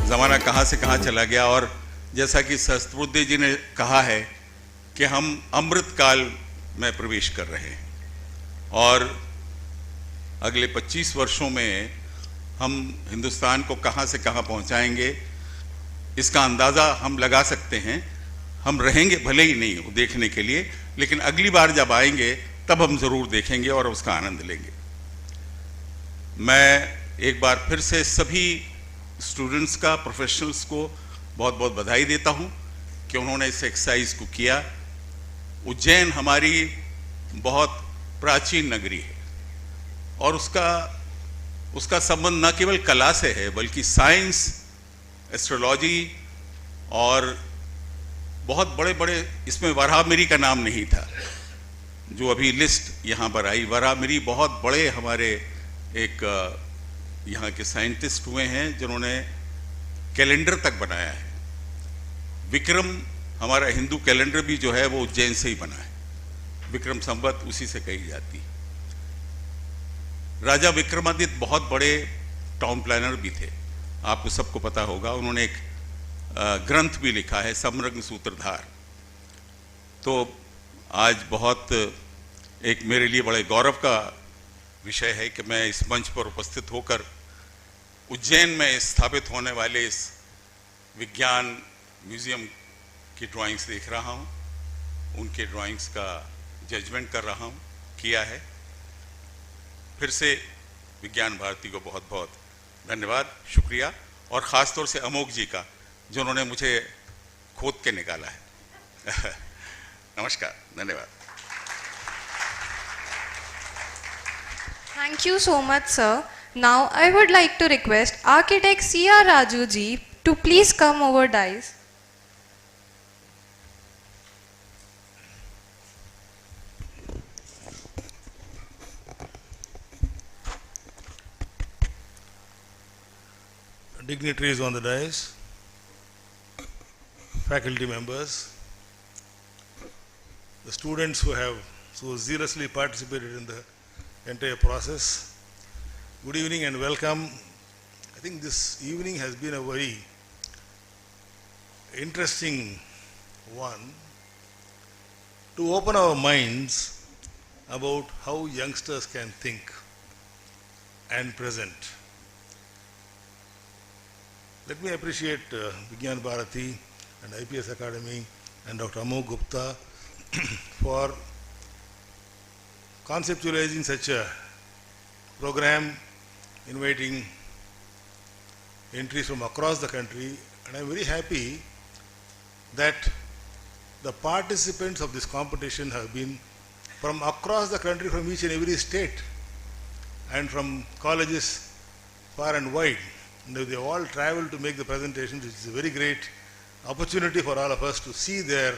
ज़माना कहाँ से कहाँ चला गया। और जैसा कि सहस्त्रबुद्धे जी ने कहा है कि हम अमृत काल में प्रवेश कर रहे हैं और अगले 25 वर्षों में हम हिंदुस्तान को कहाँ से कहाँ पहुँचाएंगे इसका अंदाज़ा हम लगा सकते हैं। हम रहेंगे भले ही नहीं वो देखने के लिए, लेकिन अगली बार जब आएंगे तब हम ज़रूर देखेंगे और उसका आनंद लेंगे। मैं एक बार फिर से सभी स्टूडेंट्स का, प्रोफेशनल्स को बहुत बहुत बधाई देता हूं कि उन्होंने इस एक्सरसाइज को किया। उज्जैन हमारी बहुत प्राचीन नगरी है और उसका संबंध न केवल कला से है बल्कि साइंस, एस्ट्रोलॉजी और बहुत बड़े बड़े, इसमें वराहमिरी का नाम नहीं था जो अभी लिस्ट यहाँ पर आई। वराहमिरी बहुत बड़े हमारे एक यहाँ के साइंटिस्ट हुए हैं जिन्होंने कैलेंडर तक बनाया है। विक्रम, हमारा हिंदू कैलेंडर भी जो है वो उज्जैन से ही बना है। विक्रम संवत उसी से कही जाती है। राजा विक्रमादित्य बहुत बड़े टाउन प्लानर भी थे, आपको सबको पता होगा। उन्होंने एक ग्रंथ भी लिखा है, समरंग सूत्रधार। तो आज बहुत एक मेरे लिए बड़े गौरव का विषय है कि मैं इस मंच पर उपस्थित होकर उज्जैन में स्थापित होने वाले इस विज्ञान म्यूजियम की ड्राइंग्स देख रहा हूँ, उनके ड्राइंग्स का जजमेंट कर रहा हूँ, किया है। फिर से विज्ञान भारती को बहुत बहुत धन्यवाद, शुक्रिया। और ख़ास तौर से अमोक जी का जिन्होंने मुझे खोद के निकाला है। नमस्कार, धन्यवाद। Thank you so much, sir. Now I would like to request Architect C.R. Raju ji to please come over dais. Dignitaries on the dais, faculty members, the students who have so zealously participated in the entire process. Good evening and welcome. I think this evening has been a very interesting one to open our minds about how youngsters can think and present. Let me appreciate Vigyan Bharati and IPS Academy and Dr. Amrut Gupta for conceptualizing such a program, inviting entries from across the country, and I am very happy that the participants of this competition have been from across the country, from each and every state and from colleges far and wide. And they all traveled to make the presentations, which is a very great opportunity for all of us to see their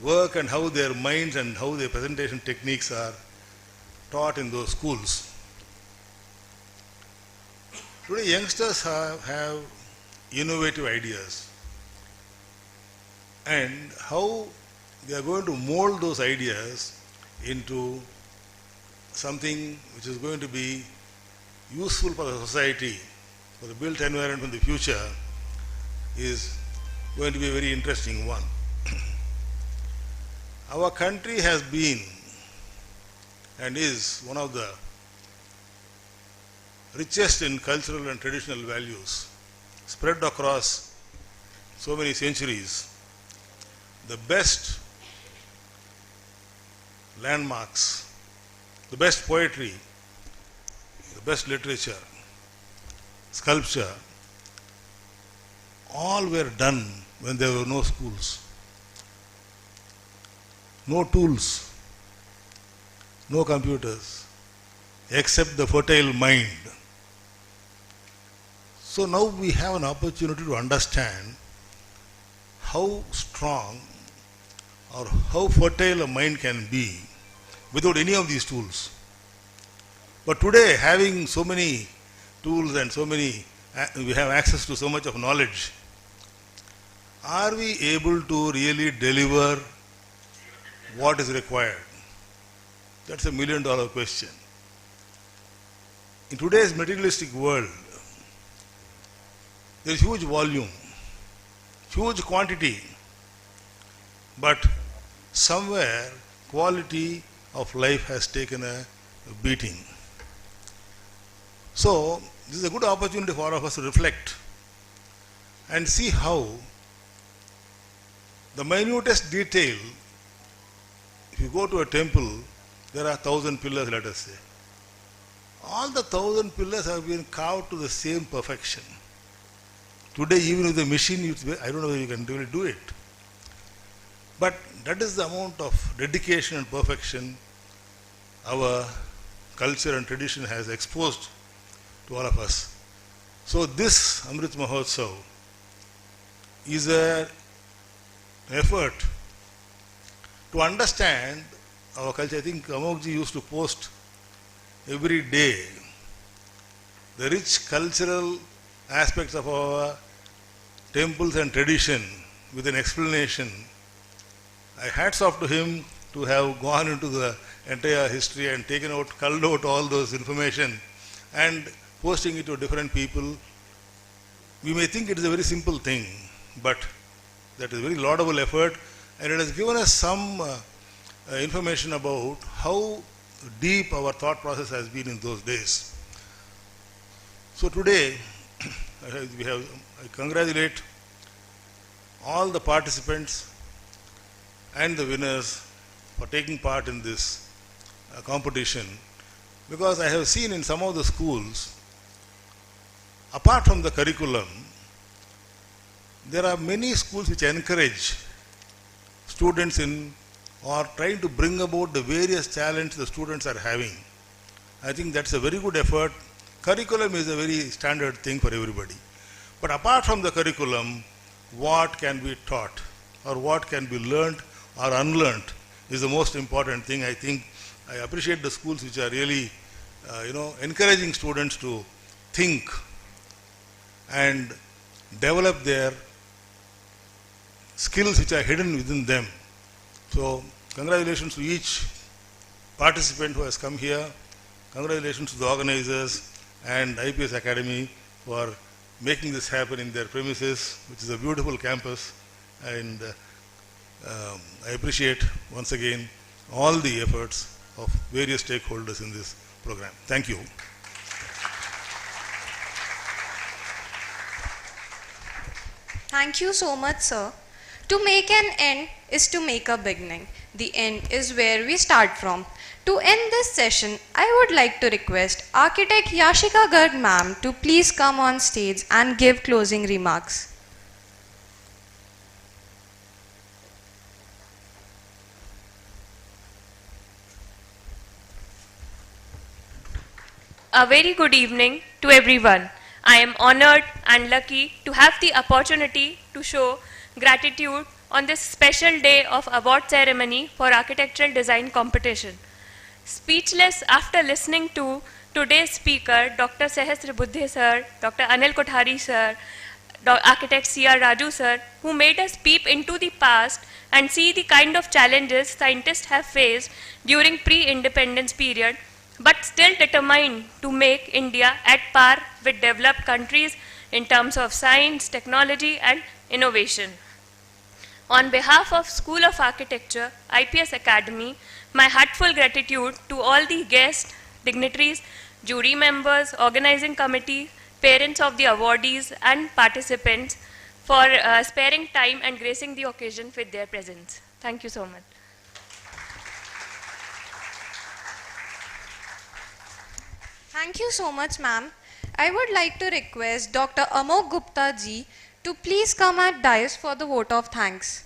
work and how their minds and how their presentation techniques are taught in those schools. Today youngsters have innovative ideas, and how they are going to mold those ideas into something which is going to be useful for the society, for the built environment in the future, is going to be a very interesting one. Our country has been and is one of the richest in cultural and traditional values, spread across so many centuries. The best landmarks, the best poetry, the best literature, sculpture, all were done when there were no schools, no tools, no computers, except the fertile mind. So now we have an opportunity to understand how strong or how fertile a mind can be without any of these tools. But today, having so many tools and we have access to so much of knowledge, are we able to really deliver what is required? That's $1 million question. In today's materialistic world, there is huge volume, huge quantity, but somewhere quality of life has taken a beating. So this is a good opportunity for all of us to reflect and see how the minutest detail, if you go to a temple, there are 1,000 pillars, let us say. All the 1,000 pillars have been carved to the same perfection. Today, even with the machine, I don't know whether you can really do it. But that is the amount of dedication and perfection our culture and tradition has exposed to all of us. So this Amrit Mahotsava is an effort to understand our culture. I think Amokji used to post every day the rich cultural aspects of our temples and tradition with an explanation. I hats off to him to have gone into the entire history and culled out all those information and posting it to different people. We may think it is a very simple thing, but that is a very laudable effort, and it has given us some information about how deep our thought process has been in those days. So today, I congratulate all the participants and the winners for taking part in this competition, because I have seen in some of the schools, apart from the curriculum, there are many schools which encourage students in or trying to bring about the various talents the students are having. I think that's a very good effort. Curriculum is a very standard thing for everybody. But apart from the curriculum, what can be taught or what can be learned or unlearned is the most important thing. I think I appreciate the schools which are really encouraging students to think and develop their skills which are hidden within them. So congratulations to each participant who has come here. Congratulations to the organizers and IPS Academy for making this happen in their premises, which is a beautiful campus. And I appreciate once again all the efforts of various stakeholders in this program. Thank you. Thank you so much, sir. To make an end is to make a beginning. The end is where we start from. To end this session, I would like to request Architect Yashika Garg ma'am to please come on stage and give closing remarks. A very good evening to everyone. I am honored and lucky to have the opportunity to show gratitude on this special day of award ceremony for architectural design competition. Speechless after listening to today's speaker, Dr. Sahasrabuddhe sir, Dr. Anil Kothari sir, Architect C.R. Raju sir, who made us peep into the past and see the kind of challenges scientists have faced during pre-independence period, but still determined to make India at par with developed countries in terms of science, technology and innovation. On behalf of School of Architecture, IPS Academy, my heartfelt gratitude to all the guests, dignitaries, jury members, organizing committee, parents of the awardees and participants for sparing time and gracing the occasion with their presence. Thank you so much. Thank you so much, ma'am. I would like to request Dr. Amok Gupta ji to please come at dais for the vote of thanks.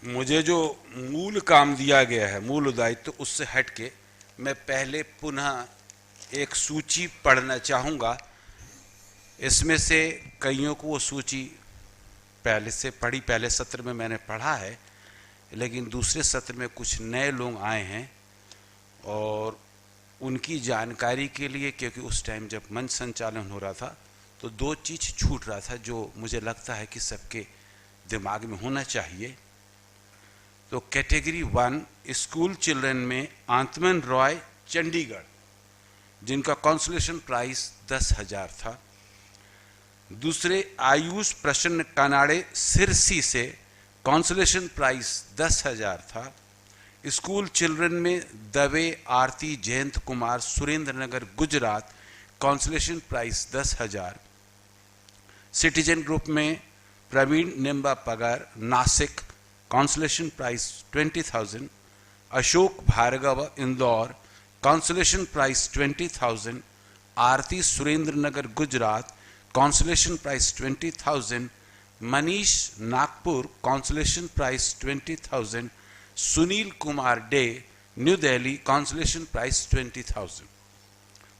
मुझे जो मूल काम दिया गया है, मूल दायित्व, उससे हटके मैं पहले पुनः एक सूची पढ़ना चाहूँगा। इसमें से कईयों को वो सूची पहले से पढ़ी, पहले सत्र में मैंने पढ़ा है, लेकिन दूसरे सत्र में कुछ नए लोग आए हैं और उनकी जानकारी के लिए, क्योंकि उस टाइम जब मंच संचालन हो रहा था तो दो चीज़ छूट रहा था जो मुझे लगता है कि सबके दिमाग में होना चाहिए। तो कैटेगरी 1 स्कूल चिल्ड्रन में आंतमन रॉय चंडीगढ़, जिनका कंसोलेशन प्राइस 10,000 था। दूसरे आयुष प्रसन्न कानाड़े सिरसी से कंसोलेशन प्राइस 10,000 था। स्कूल चिल्ड्रन में Dave Aarti Jayant Kumar Surendranagar Gujarat, consolation price 10,000। Citizen group में Praveen Nimba Pagar Nashik, consolation price 20,000। Ashok Bhargava Indore, consolation price 20,000। Aarti Surendranagar Gujarat, consolation price 20,000। Manish Nagpur, consolation price 20,000। Sunil Kumar Dey New Delhi, consolation price 20,000।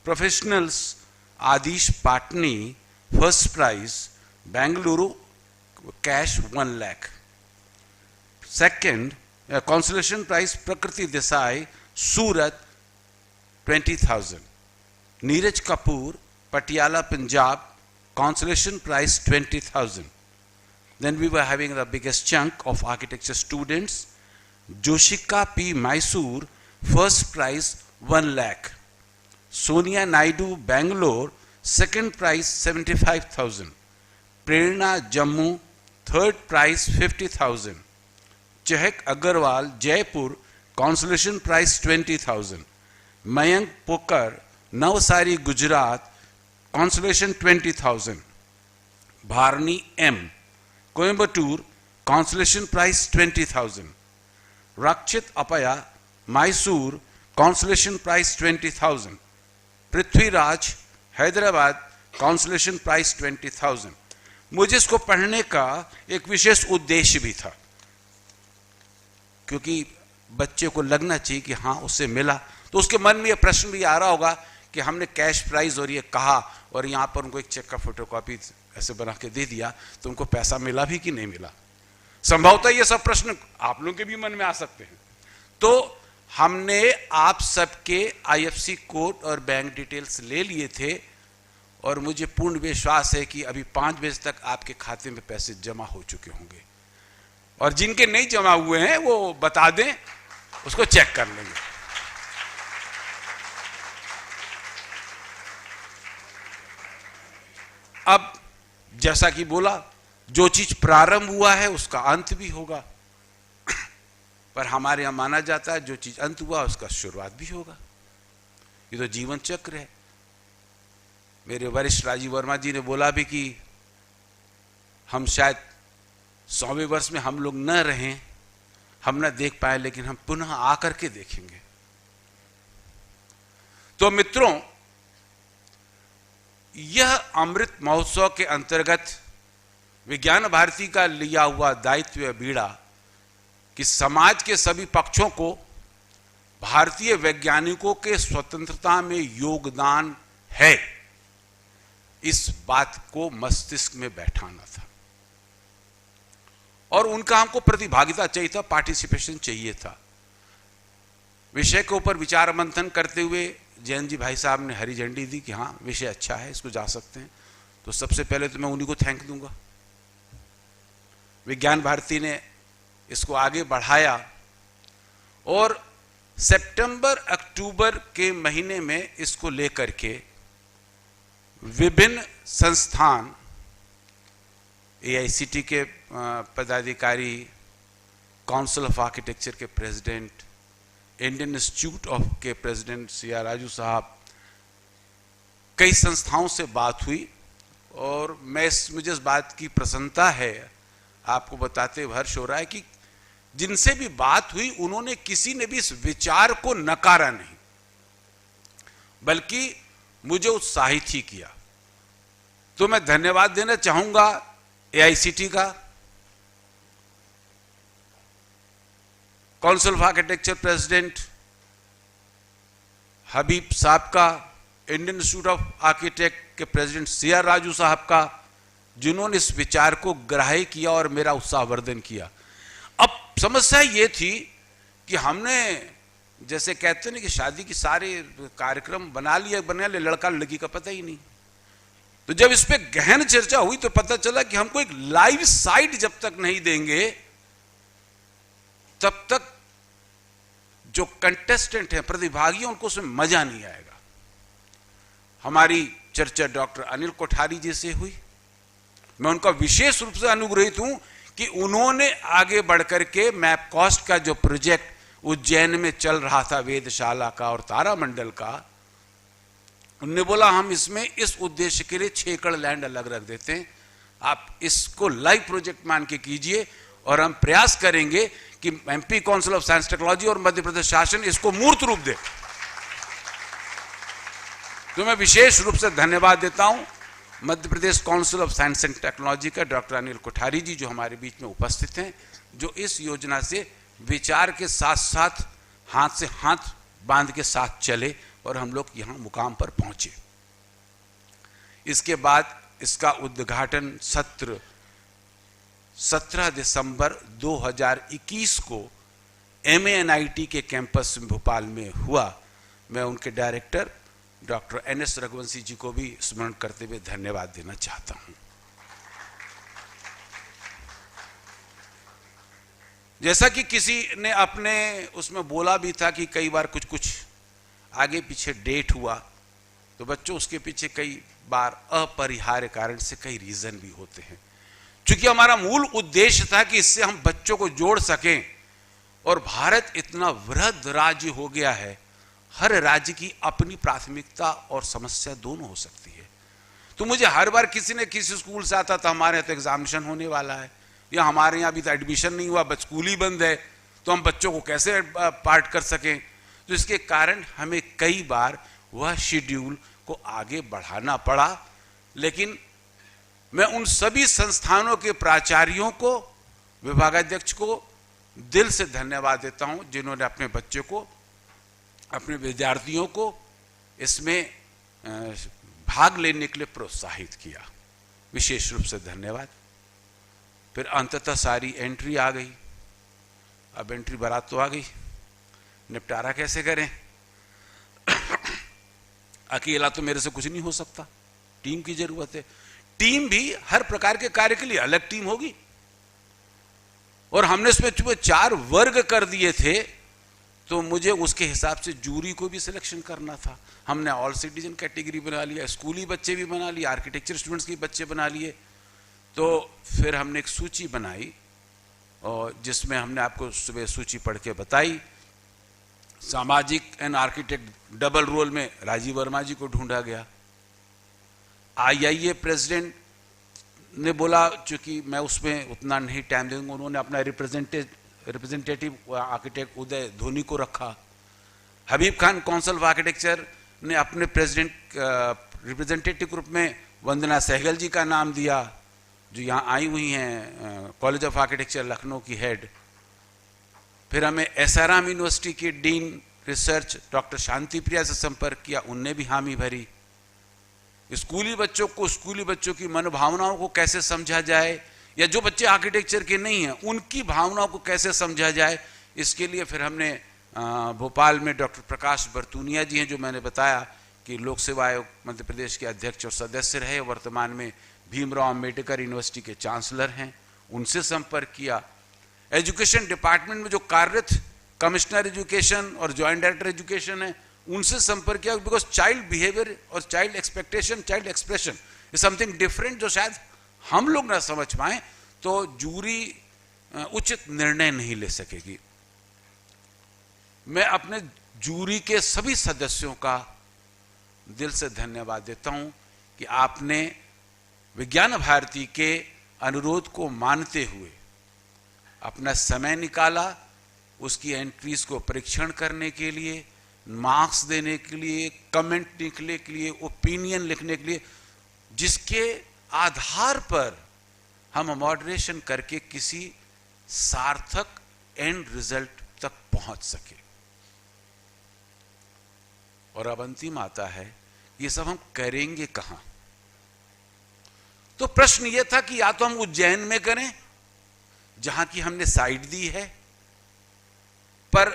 Professionals Aadish Patni first prize Bengaluru, cash 1 lakh. Second consolation prize Prakriti Desai Surat 20,000। Neeraj Kapoor Patiala Punjab, consolation prize 20,000. Then we were having the biggest chunk of architecture students. Joshika P. Mysore, first prize 1 lakh. Sonia Naidu, Bangalore, second prize 75,000. Prerna Jammu, third prize 50,000. Chehak Agarwal, Jaipur, consolation prize 20,000. Mayank Pokar, Navsari, Gujarat, consolation 20,000. Bharani M, Coimbatore, consolation prize 20,000. Rakshit Apaya, Mysore, consolation prize 20,000. Prithviraj, Hyderabad, consolation prize 20,000. मुझे इसको पढ़ने का एक विशेष उद्देश्य भी था, क्योंकि बच्चे को लगना चाहिए कि हाँ उससे मिला। तो उसके मन में ये प्रश्न भी आ रहा होगा कि हमने कैश प्राइज और ये कहा और यहाँ पर उनको एक चेक का फोटोकॉपी ऐसे बना के दे दिया, तो उनको पैसा मिला भी कि नहीं मिला। संभवतः ये सब प्रश्न आप लोगों के भी मन में आ सकते हैं। तो हमने आप सबके IFC कोड और बैंक डिटेल्स ले लिए थे और मुझे पूर्ण विश्वास है कि अभी 5 बजे तक आपके खाते में पैसे जमा हो चुके होंगे, और जिनके नहीं जमा हुए हैं वो बता दें, उसको चेक कर लेंगे। अब जैसा कि बोला, जो चीज प्रारंभ हुआ है उसका अंत भी होगा। पर हमारे यहाँ माना जाता है जो चीज अंत हुआ उसका शुरुआत भी होगा। ये तो जीवन चक्र है। मेरे वरिष्ठ राजीव वर्मा जी ने बोला भी कि हम शायद 100वें वर्ष में हम लोग न रहें, हम न देख पाए, लेकिन हम पुनः आकर के देखेंगे। तो मित्रों, यह अमृत महोत्सव के अंतर्गत विज्ञान भारती का लिया हुआ दायित्व बीड़ा कि समाज के सभी पक्षों को भारतीय वैज्ञानिकों के स्वतंत्रता में योगदान है, इस बात को मस्तिष्क में बैठाना था। और उनका हमको प्रतिभागिता चाहिए था, पार्टिसिपेशन चाहिए था। विषय के ऊपर विचार मंथन करते हुए जैन जी भाई साहब ने हरी झंडी दी कि हाँ विषय अच्छा है, इसको जा सकते हैं। तो सबसे पहले तो मैं उन्हीं को थैंक दूंगा। विज्ञान भारती ने इसको आगे बढ़ाया और सितंबर अक्टूबर के महीने में इसको लेकर के विभिन्न संस्थान, AICT के पदाधिकारी, काउंसिल ऑफ आर्किटेक्चर के प्रेसिडेंट, इंडियन इंस्टीट्यूट ऑफ के प्रेसिडेंट CR राजू साहब, कई संस्थाओं से बात हुई और मुझे इस बात की प्रसन्नता है, आपको बताते हुए हर्ष हो रहा है कि जिनसे भी बात हुई उन्होंने किसी ने भी इस विचार को नकारा नहीं, बल्कि मुझे उत्साहित ही किया। तो मैं धन्यवाद देना चाहूंगा AICT का, काउंसिल ऑफ आर्किटेक्चर प्रेसिडेंट हबीब साहब का, इंडियन इंस्टीट्यूट ऑफ आर्किटेक्ट के प्रेसिडेंट CR राजू साहब का, जिन्होंने इस विचार को ग्राह्य किया और मेरा उत्साहवर्धन किया। अब समस्या ये थी कि हमने जैसे कहते हैं कि शादी की सारे कार्यक्रम बना लिए, लड़का लड़की का पता ही नहीं। तो जब इस पे गहन चर्चा हुई तो पता चला कि हमको एक लाइव साइट जब तक नहीं देंगे तब तक जो कंटेस्टेंट हैं, प्रतिभागी हैं, उनको उसमें मजा नहीं आएगा। हमारी चर्चा डॉक्टर अनिल कोठारी जी से हुई। मैं उनका विशेष रूप से अनुग्रहित हूं कि उन्होंने आगे बढ़कर के मैप कॉस्ट का जो प्रोजेक्ट उज्जैन में चल रहा था, वेदशाला का और तारामंडल का, उन्होंने बोला हम इसमें इस उद्देश्य के लिए 6 एकड़ लैंड अलग रख देते हैं, आप इसको लाइव प्रोजेक्ट मान के कीजिए और हम प्रयास करेंगे कि MP council of science technology और मध्य प्रदेश शासन इसको मूर्त रूप दे। तो मैं विशेष रूप से धन्यवाद देता हूं Madhya Pradesh council of science and technology का डॉक्टर अनिल कोठारी जी, जो हमारे बीच में उपस्थित हैं, जो इस योजना से विचार के साथ साथ हाथ से हाथ बांध के साथ चले और हम लोग यहां मुकाम पर पहुंचे। इसके बाद इसका उद्घाटन सत्र 17 दिसंबर 2021 को MANIT के कैंपस भोपाल में हुआ। मैं उनके डायरेक्टर डॉक्टर NS रघुवंशी जी को भी स्मरण करते हुए धन्यवाद देना चाहता हूं। जैसा कि किसी ने अपने उसमें बोला भी था कि कई बार कुछ आगे पीछे डेट हुआ, तो बच्चों उसके पीछे कई बार अपरिहार्य कारण से कई रीजन भी होते हैं। चूंकि हमारा मूल उद्देश्य था कि इससे हम बच्चों को जोड़ सकें, और भारत इतना वृहद राज्य हो गया है, हर राज्य की अपनी प्राथमिकता और समस्या दोनों हो सकती है। तो मुझे हर बार किसी न किसी स्कूल से आता था हमारे यहाँ तो एग्जामिनेशन होने वाला है, या हमारे यहाँ अभी तो एडमिशन नहीं हुआ, बस स्कूल ही बंद है, तो हम बच्चों को कैसे पार्ट कर सकें। तो इसके कारण हमें कई बार वह शेड्यूल को आगे बढ़ाना पड़ा। लेकिन मैं उन सभी संस्थानों के प्राचार्यों को, विभागाध्यक्ष को दिल से धन्यवाद देता हूं, जिन्होंने अपने बच्चे को, अपने विद्यार्थियों को इसमें भाग लेने के लिए प्रोत्साहित किया। विशेष रूप से धन्यवाद। फिर अंततः सारी एंट्री आ गई। अब एंट्री बारात तो आ गई, निपटारा कैसे करें। अकेला तो मेरे से कुछ नहीं हो सकता, टीम की जरूरत है। टीम भी हर प्रकार के कार्य के लिए अलग टीम होगी, और हमने इसमें 4 वर्ग कर दिए थे, तो मुझे उसके हिसाब से जूरी को भी सिलेक्शन करना था। हमने ऑल सिटीजन कैटेगरी बना लिया, स्कूली बच्चे भी बना लिए, आर्किटेक्चर स्टूडेंट्स के बच्चे बना लिए। तो फिर हमने एक सूची बनाई और जिसमें हमने आपको सुबह सूची पढ़ के बताई। सामाजिक एंड आर्किटेक्ट डबल रोल में राजीव वर्मा जी को ढूंढा गया। IIA प्रेसिडेंट ने बोला, चूंकि मैं उसमें उतना नहीं टाइम दूंगा, उन्होंने अपना रिप्रेजेंटेटिव आर्किटेक्ट उदय धोनी को रखा। हबीब खान काउंसिल ऑफ आर्किटेक्चर ने अपने प्रेसिडेंट रिप्रेजेंटेटिव ग्रुप में वंदना सहगल जी का नाम दिया, जो यहाँ आई हुई हैं, कॉलेज ऑफ आर्किटेक्चर लखनऊ की हेड। फिर हमें SRM यूनिवर्सिटी के dean research doctor Shanti Priya से संपर्क किया, उनने भी हामी भरी। स्कूली बच्चों की मनोभावनाओं को कैसे समझा जाए, या जो बच्चे आर्किटेक्चर के नहीं हैं उनकी भावनाओं को कैसे समझा जाए, इसके लिए फिर हमने भोपाल में डॉक्टर प्रकाश बर्तूनिया जी हैं, जो मैंने बताया कि लोक सेवा आयोग मध्य प्रदेश के अध्यक्ष और सदस्य रहे, वर्तमान में भीमराव अम्बेडकर यूनिवर्सिटी के चांसलर हैं, उनसे संपर्क किया। एजुकेशन डिपार्टमेंट में जो कार्यरत कमिश्नर एजुकेशन और ज्वाइंट डायरेक्टर एजुकेशन है, उनसे संपर्क किया, बिकॉज चाइल्ड बिहेवियर और child expectation, child expression is something different, जो शायद हम लोग ना समझ पाए तो जूरी उचित निर्णय नहीं ले सकेगी। मैं अपने जूरी के सभी सदस्यों का दिल से धन्यवाद देता हूं कि आपने विज्ञान भारती के अनुरोध को मानते हुए अपना समय निकाला, उसकी एंट्रीज को परीक्षण करने के लिए, मार्क्स देने के लिए, कमेंट लिखने के लिए, ओपिनियन लिखने के लिए, जिसके आधार पर हम मॉडरेशन करके किसी सार्थक एंड रिजल्ट तक पहुंच सके। और अब अंतिम आता है, ये सब हम करेंगे कहां? तो प्रश्न यह था कि या तो हम उज्जैन में करें, जहां की हमने साइट दी है, पर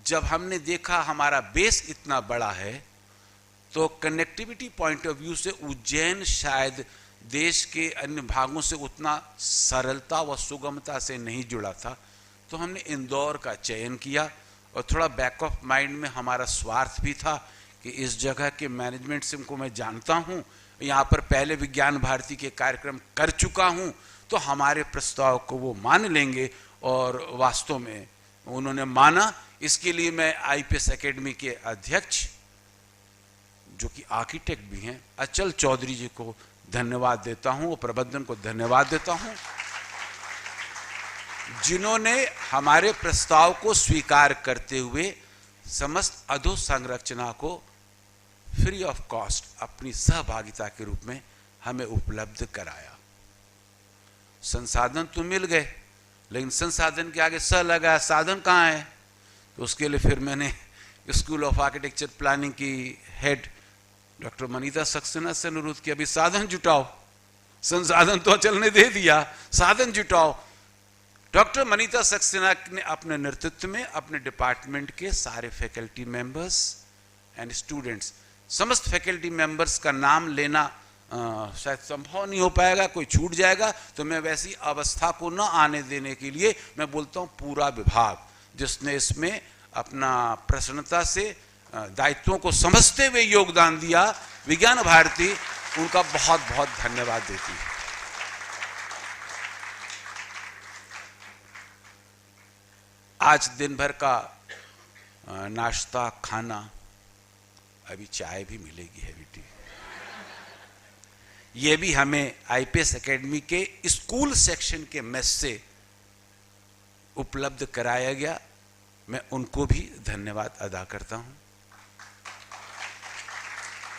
जब हमने देखा हमारा बेस इतना बड़ा है, तो कनेक्टिविटी पॉइंट ऑफ व्यू से उज्जैन शायद देश के अन्य भागों से उतना सरलता व सुगमता से नहीं जुड़ा था, तो हमने इंदौर का चयन किया। और थोड़ा बैक ऑफ माइंड में हमारा स्वार्थ भी था कि इस जगह के मैनेजमेंट से उनको मैं जानता हूं, यहाँ पर पहले विज्ञान भारती के कार्यक्रम कर चुका हूं, तो हमारे प्रस्ताव को वो मान लेंगे। और वास्तव में उन्होंने माना। इसके लिए मैं IPS एकेडमी के अध्यक्ष, जो कि आर्किटेक्ट भी हैं, अचल चौधरी जी को धन्यवाद देता हूं, और प्रबंधन को धन्यवाद देता हूं, जिन्होंने हमारे प्रस्ताव को स्वीकार करते हुए समस्त अधोसंरचना को फ्री ऑफ कॉस्ट अपनी सहभागिता के रूप में हमें उपलब्ध कराया। संसाधन तो मिल गए, लेकिन संसाधन के आगे स लगा, साधन कहाँ है? तो उसके लिए फिर मैंने स्कूल ऑफ आर्किटेक्चर प्लानिंग की हेड डॉक्टर मनीता सक्सेना से अनुरोध किया, अभी साधन जुटाओ। संसाधन तो चलने दे दिया, साधन जुटाओ। डॉक्टर मनीता सक्सेना ने अपने नेतृत्व में अपने डिपार्टमेंट के सारे फैकल्टी मेंबर्स एंड स्टूडेंट्स, समस्त फैकल्टी मेंबर्स का नाम लेना शायद संभव नहीं हो पाएगा, कोई छूट जाएगा, तो मैं वैसी अवस्था को न आने देने के लिए मैं बोलता हूं पूरा विभाग, जिसने इसमें अपना प्रसन्नता से दायित्वों को समझते हुए योगदान दिया, विज्ञान भारती उनका बहुत बहुत धन्यवाद देती है। आज दिन भर का नाश्ता खाना, अभी चाय भी मिलेगी, हैवी टी, ये भी हमें IPS एकेडमी के स्कूल सेक्शन के मेस से उपलब्ध कराया गया। मैं उनको भी धन्यवाद अदा करता हूं।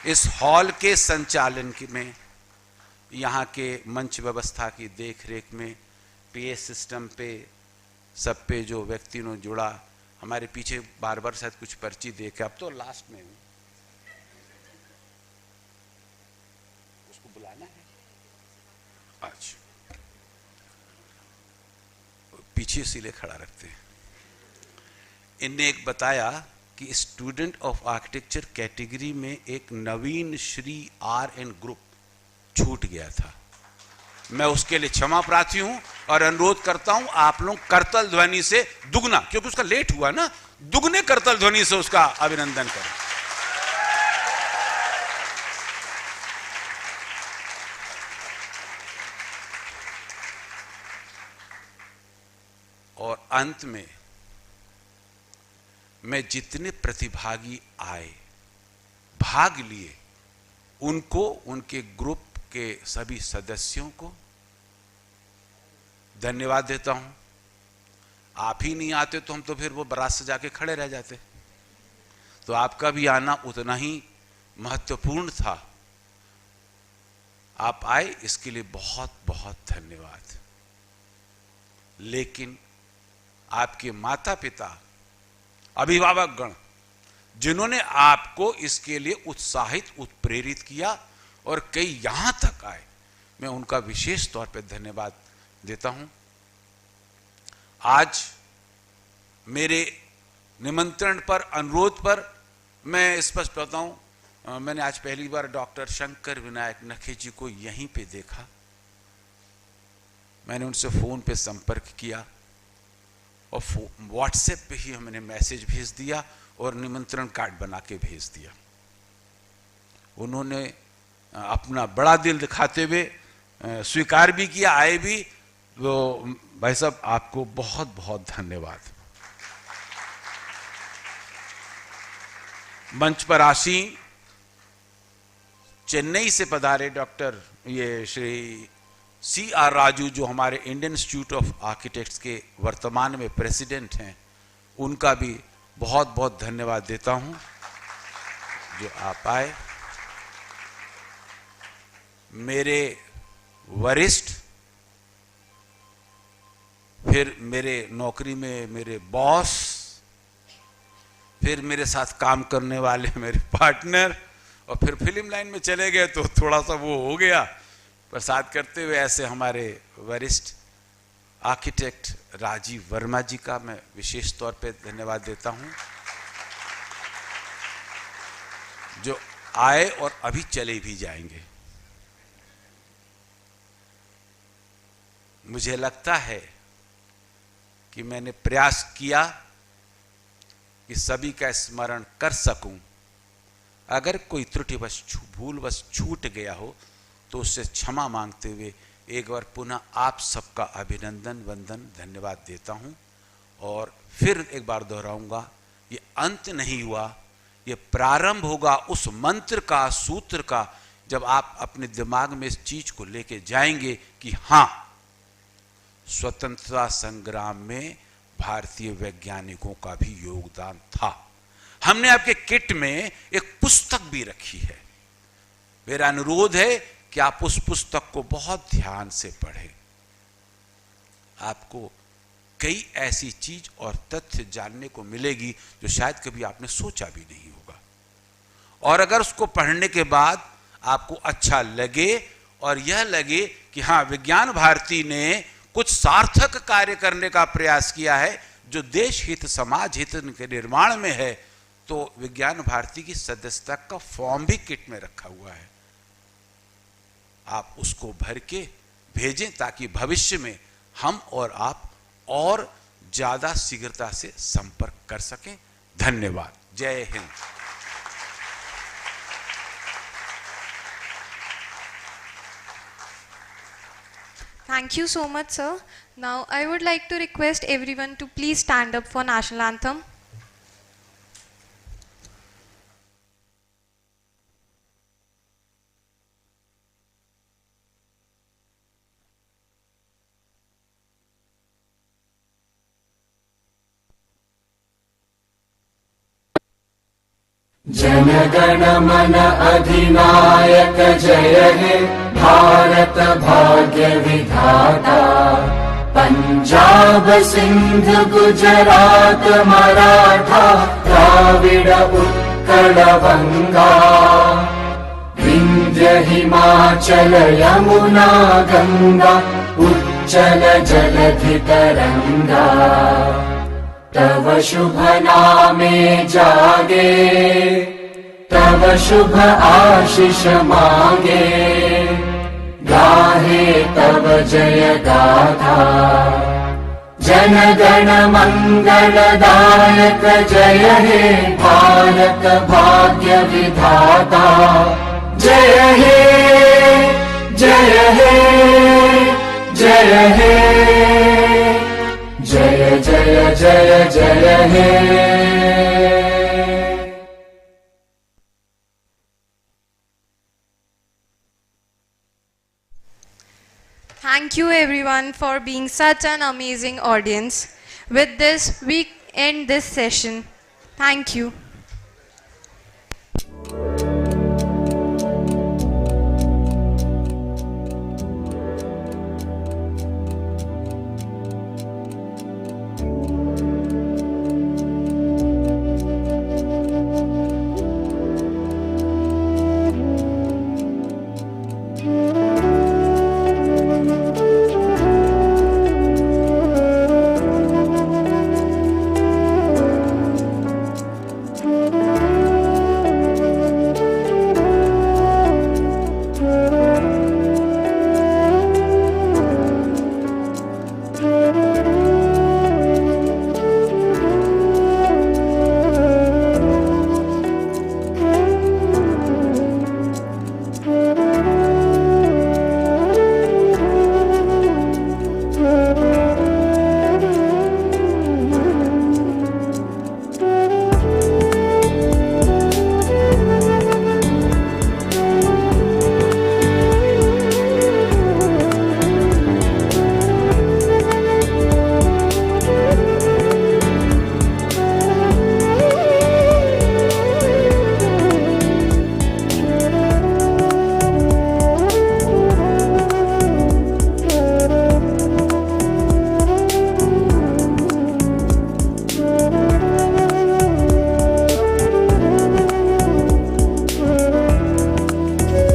इस हॉल के संचालन में, यहाँ के मंच व्यवस्था की देखरेख में, PA सिस्टम पे, सब पे जो व्यक्ति ने जुड़ा, हमारे पीछे बार बार शायद कुछ पर्ची देखे, अब तो लास्ट में हूं, उसको बुलाना है आज, पीछे इसीलिए खड़ा रखते हैं। इनने एक बताया कि स्टूडेंट ऑफ आर्किटेक्चर कैटेगरी में एक नवीन श्री RN ग्रुप छूट गया था। मैं उसके लिए क्षमा प्रार्थी हूं और अनुरोध करता हूं आप लोग करतल ध्वनि से दुगना, क्योंकि उसका लेट हुआ ना, दुगने करतल ध्वनि से उसका अभिनंदन करें। अंत में मैं जितने प्रतिभागी आए, भाग लिए, उनको, उनके ग्रुप के सभी सदस्यों को धन्यवाद देता हूं। आप ही नहीं आते तो हम तो फिर वो बारात से जाके खड़े रह जाते। तो आपका भी आना उतना ही महत्वपूर्ण था। आप आए, इसके लिए बहुत बहुत धन्यवाद। लेकिन आपके माता पिता, अभिभावकगण, जिन्होंने आपको इसके लिए उत्साहित, उत्प्रेरित किया और कई यहां तक आए, मैं उनका विशेष तौर पर धन्यवाद देता हूं। आज मेरे निमंत्रण पर, अनुरोध पर मैं स्पष्ट बताऊं, मैंने आज पहली बार डॉक्टर शंकर विनायक नखे जी को यहीं पे देखा। मैंने उनसे फोन पे संपर्क किया और व्हाट्सएप पे ही मैंने मैसेज भेज दिया और निमंत्रण कार्ड बना के भेज दिया। उन्होंने अपना बड़ा दिल दिखाते हुए स्वीकार भी किया, आए भी। तो भाई साहब, आपको बहुत बहुत धन्यवाद। मंच पर आसीन चेन्नई से पधारे डॉक्टर श्री CR राजू, जो हमारे इंडियन इंस्टीट्यूट ऑफ आर्किटेक्ट्स के वर्तमान में प्रेसिडेंट हैं, उनका भी बहुत बहुत धन्यवाद देता हूं जो आप आए। मेरे वरिष्ठ, फिर मेरे नौकरी में मेरे बॉस, फिर मेरे साथ काम करने वाले मेरे पार्टनर, और फिर फिल्म लाइन में चले गए तो थोड़ा सा वो हो गया। प्रसाद करते हुए ऐसे हमारे वरिष्ठ आर्किटेक्ट राजीव वर्मा जी का मैं विशेष तौर पे धन्यवाद देता हूं, जो आए और अभी चले भी जाएंगे। मुझे लगता है कि मैंने प्रयास किया कि सभी का स्मरण कर सकूं। अगर कोई त्रुटिवश, भूलवश छूट गया हो तो उससे क्षमा मांगते हुए एक बार पुनः आप सबका अभिनंदन, वंदन, धन्यवाद देता हूं। और फिर एक बार दोहराऊंगा, ये अंत नहीं हुआ, ये प्रारंभ होगा उस मंत्र का, सूत्र का, जब आप अपने दिमाग में इस चीज को लेके जाएंगे कि हां, स्वतंत्रता संग्राम में भारतीय वैज्ञानिकों का भी योगदान था। हमने आपके किट में एक पुस्तक भी रखी है। मेरा अनुरोध है कि आप उस पुस्तक को बहुत ध्यान से पढ़ें। आपको कई ऐसी चीज और तथ्य जानने को मिलेगी जो शायद कभी आपने सोचा भी नहीं होगा। और अगर उसको पढ़ने के बाद आपको अच्छा लगे और यह लगे कि हां, विज्ञान भारती ने कुछ सार्थक कार्य करने का प्रयास किया है जो देश हित, समाज हित के निर्माण में है, तो विज्ञान भारती की सदस्यता का फॉर्म भी किट में रखा हुआ है। आप उसको भर के भेजें ताकि भविष्य में हम और आप और ज्यादा शीघ्रता से संपर्क कर सकें। धन्यवाद। जय Hind. Thank you so much, sir. Now I would like to request everyone to please stand up for national anthem. जनगण मन अधिनायक जय हे भारत भाग्य विधाता। पंजाब सिंध गुजरात मराठा द्राविड उत्कल बंगा। विंध्य हिमाचल यमुना गंगा उच्चल जलधि तरंगा। तव शुभ नामे जागे तव शुभ आशीष मांगे। गाहे तव जय गाथा जन गण मंगलदायक जय हे भारत भाग्य विधाता। जय हे जय हे जय हे जय जय जय जय हे। Thank you everyone for being such an amazing audience. With this, we end this session. Thank you.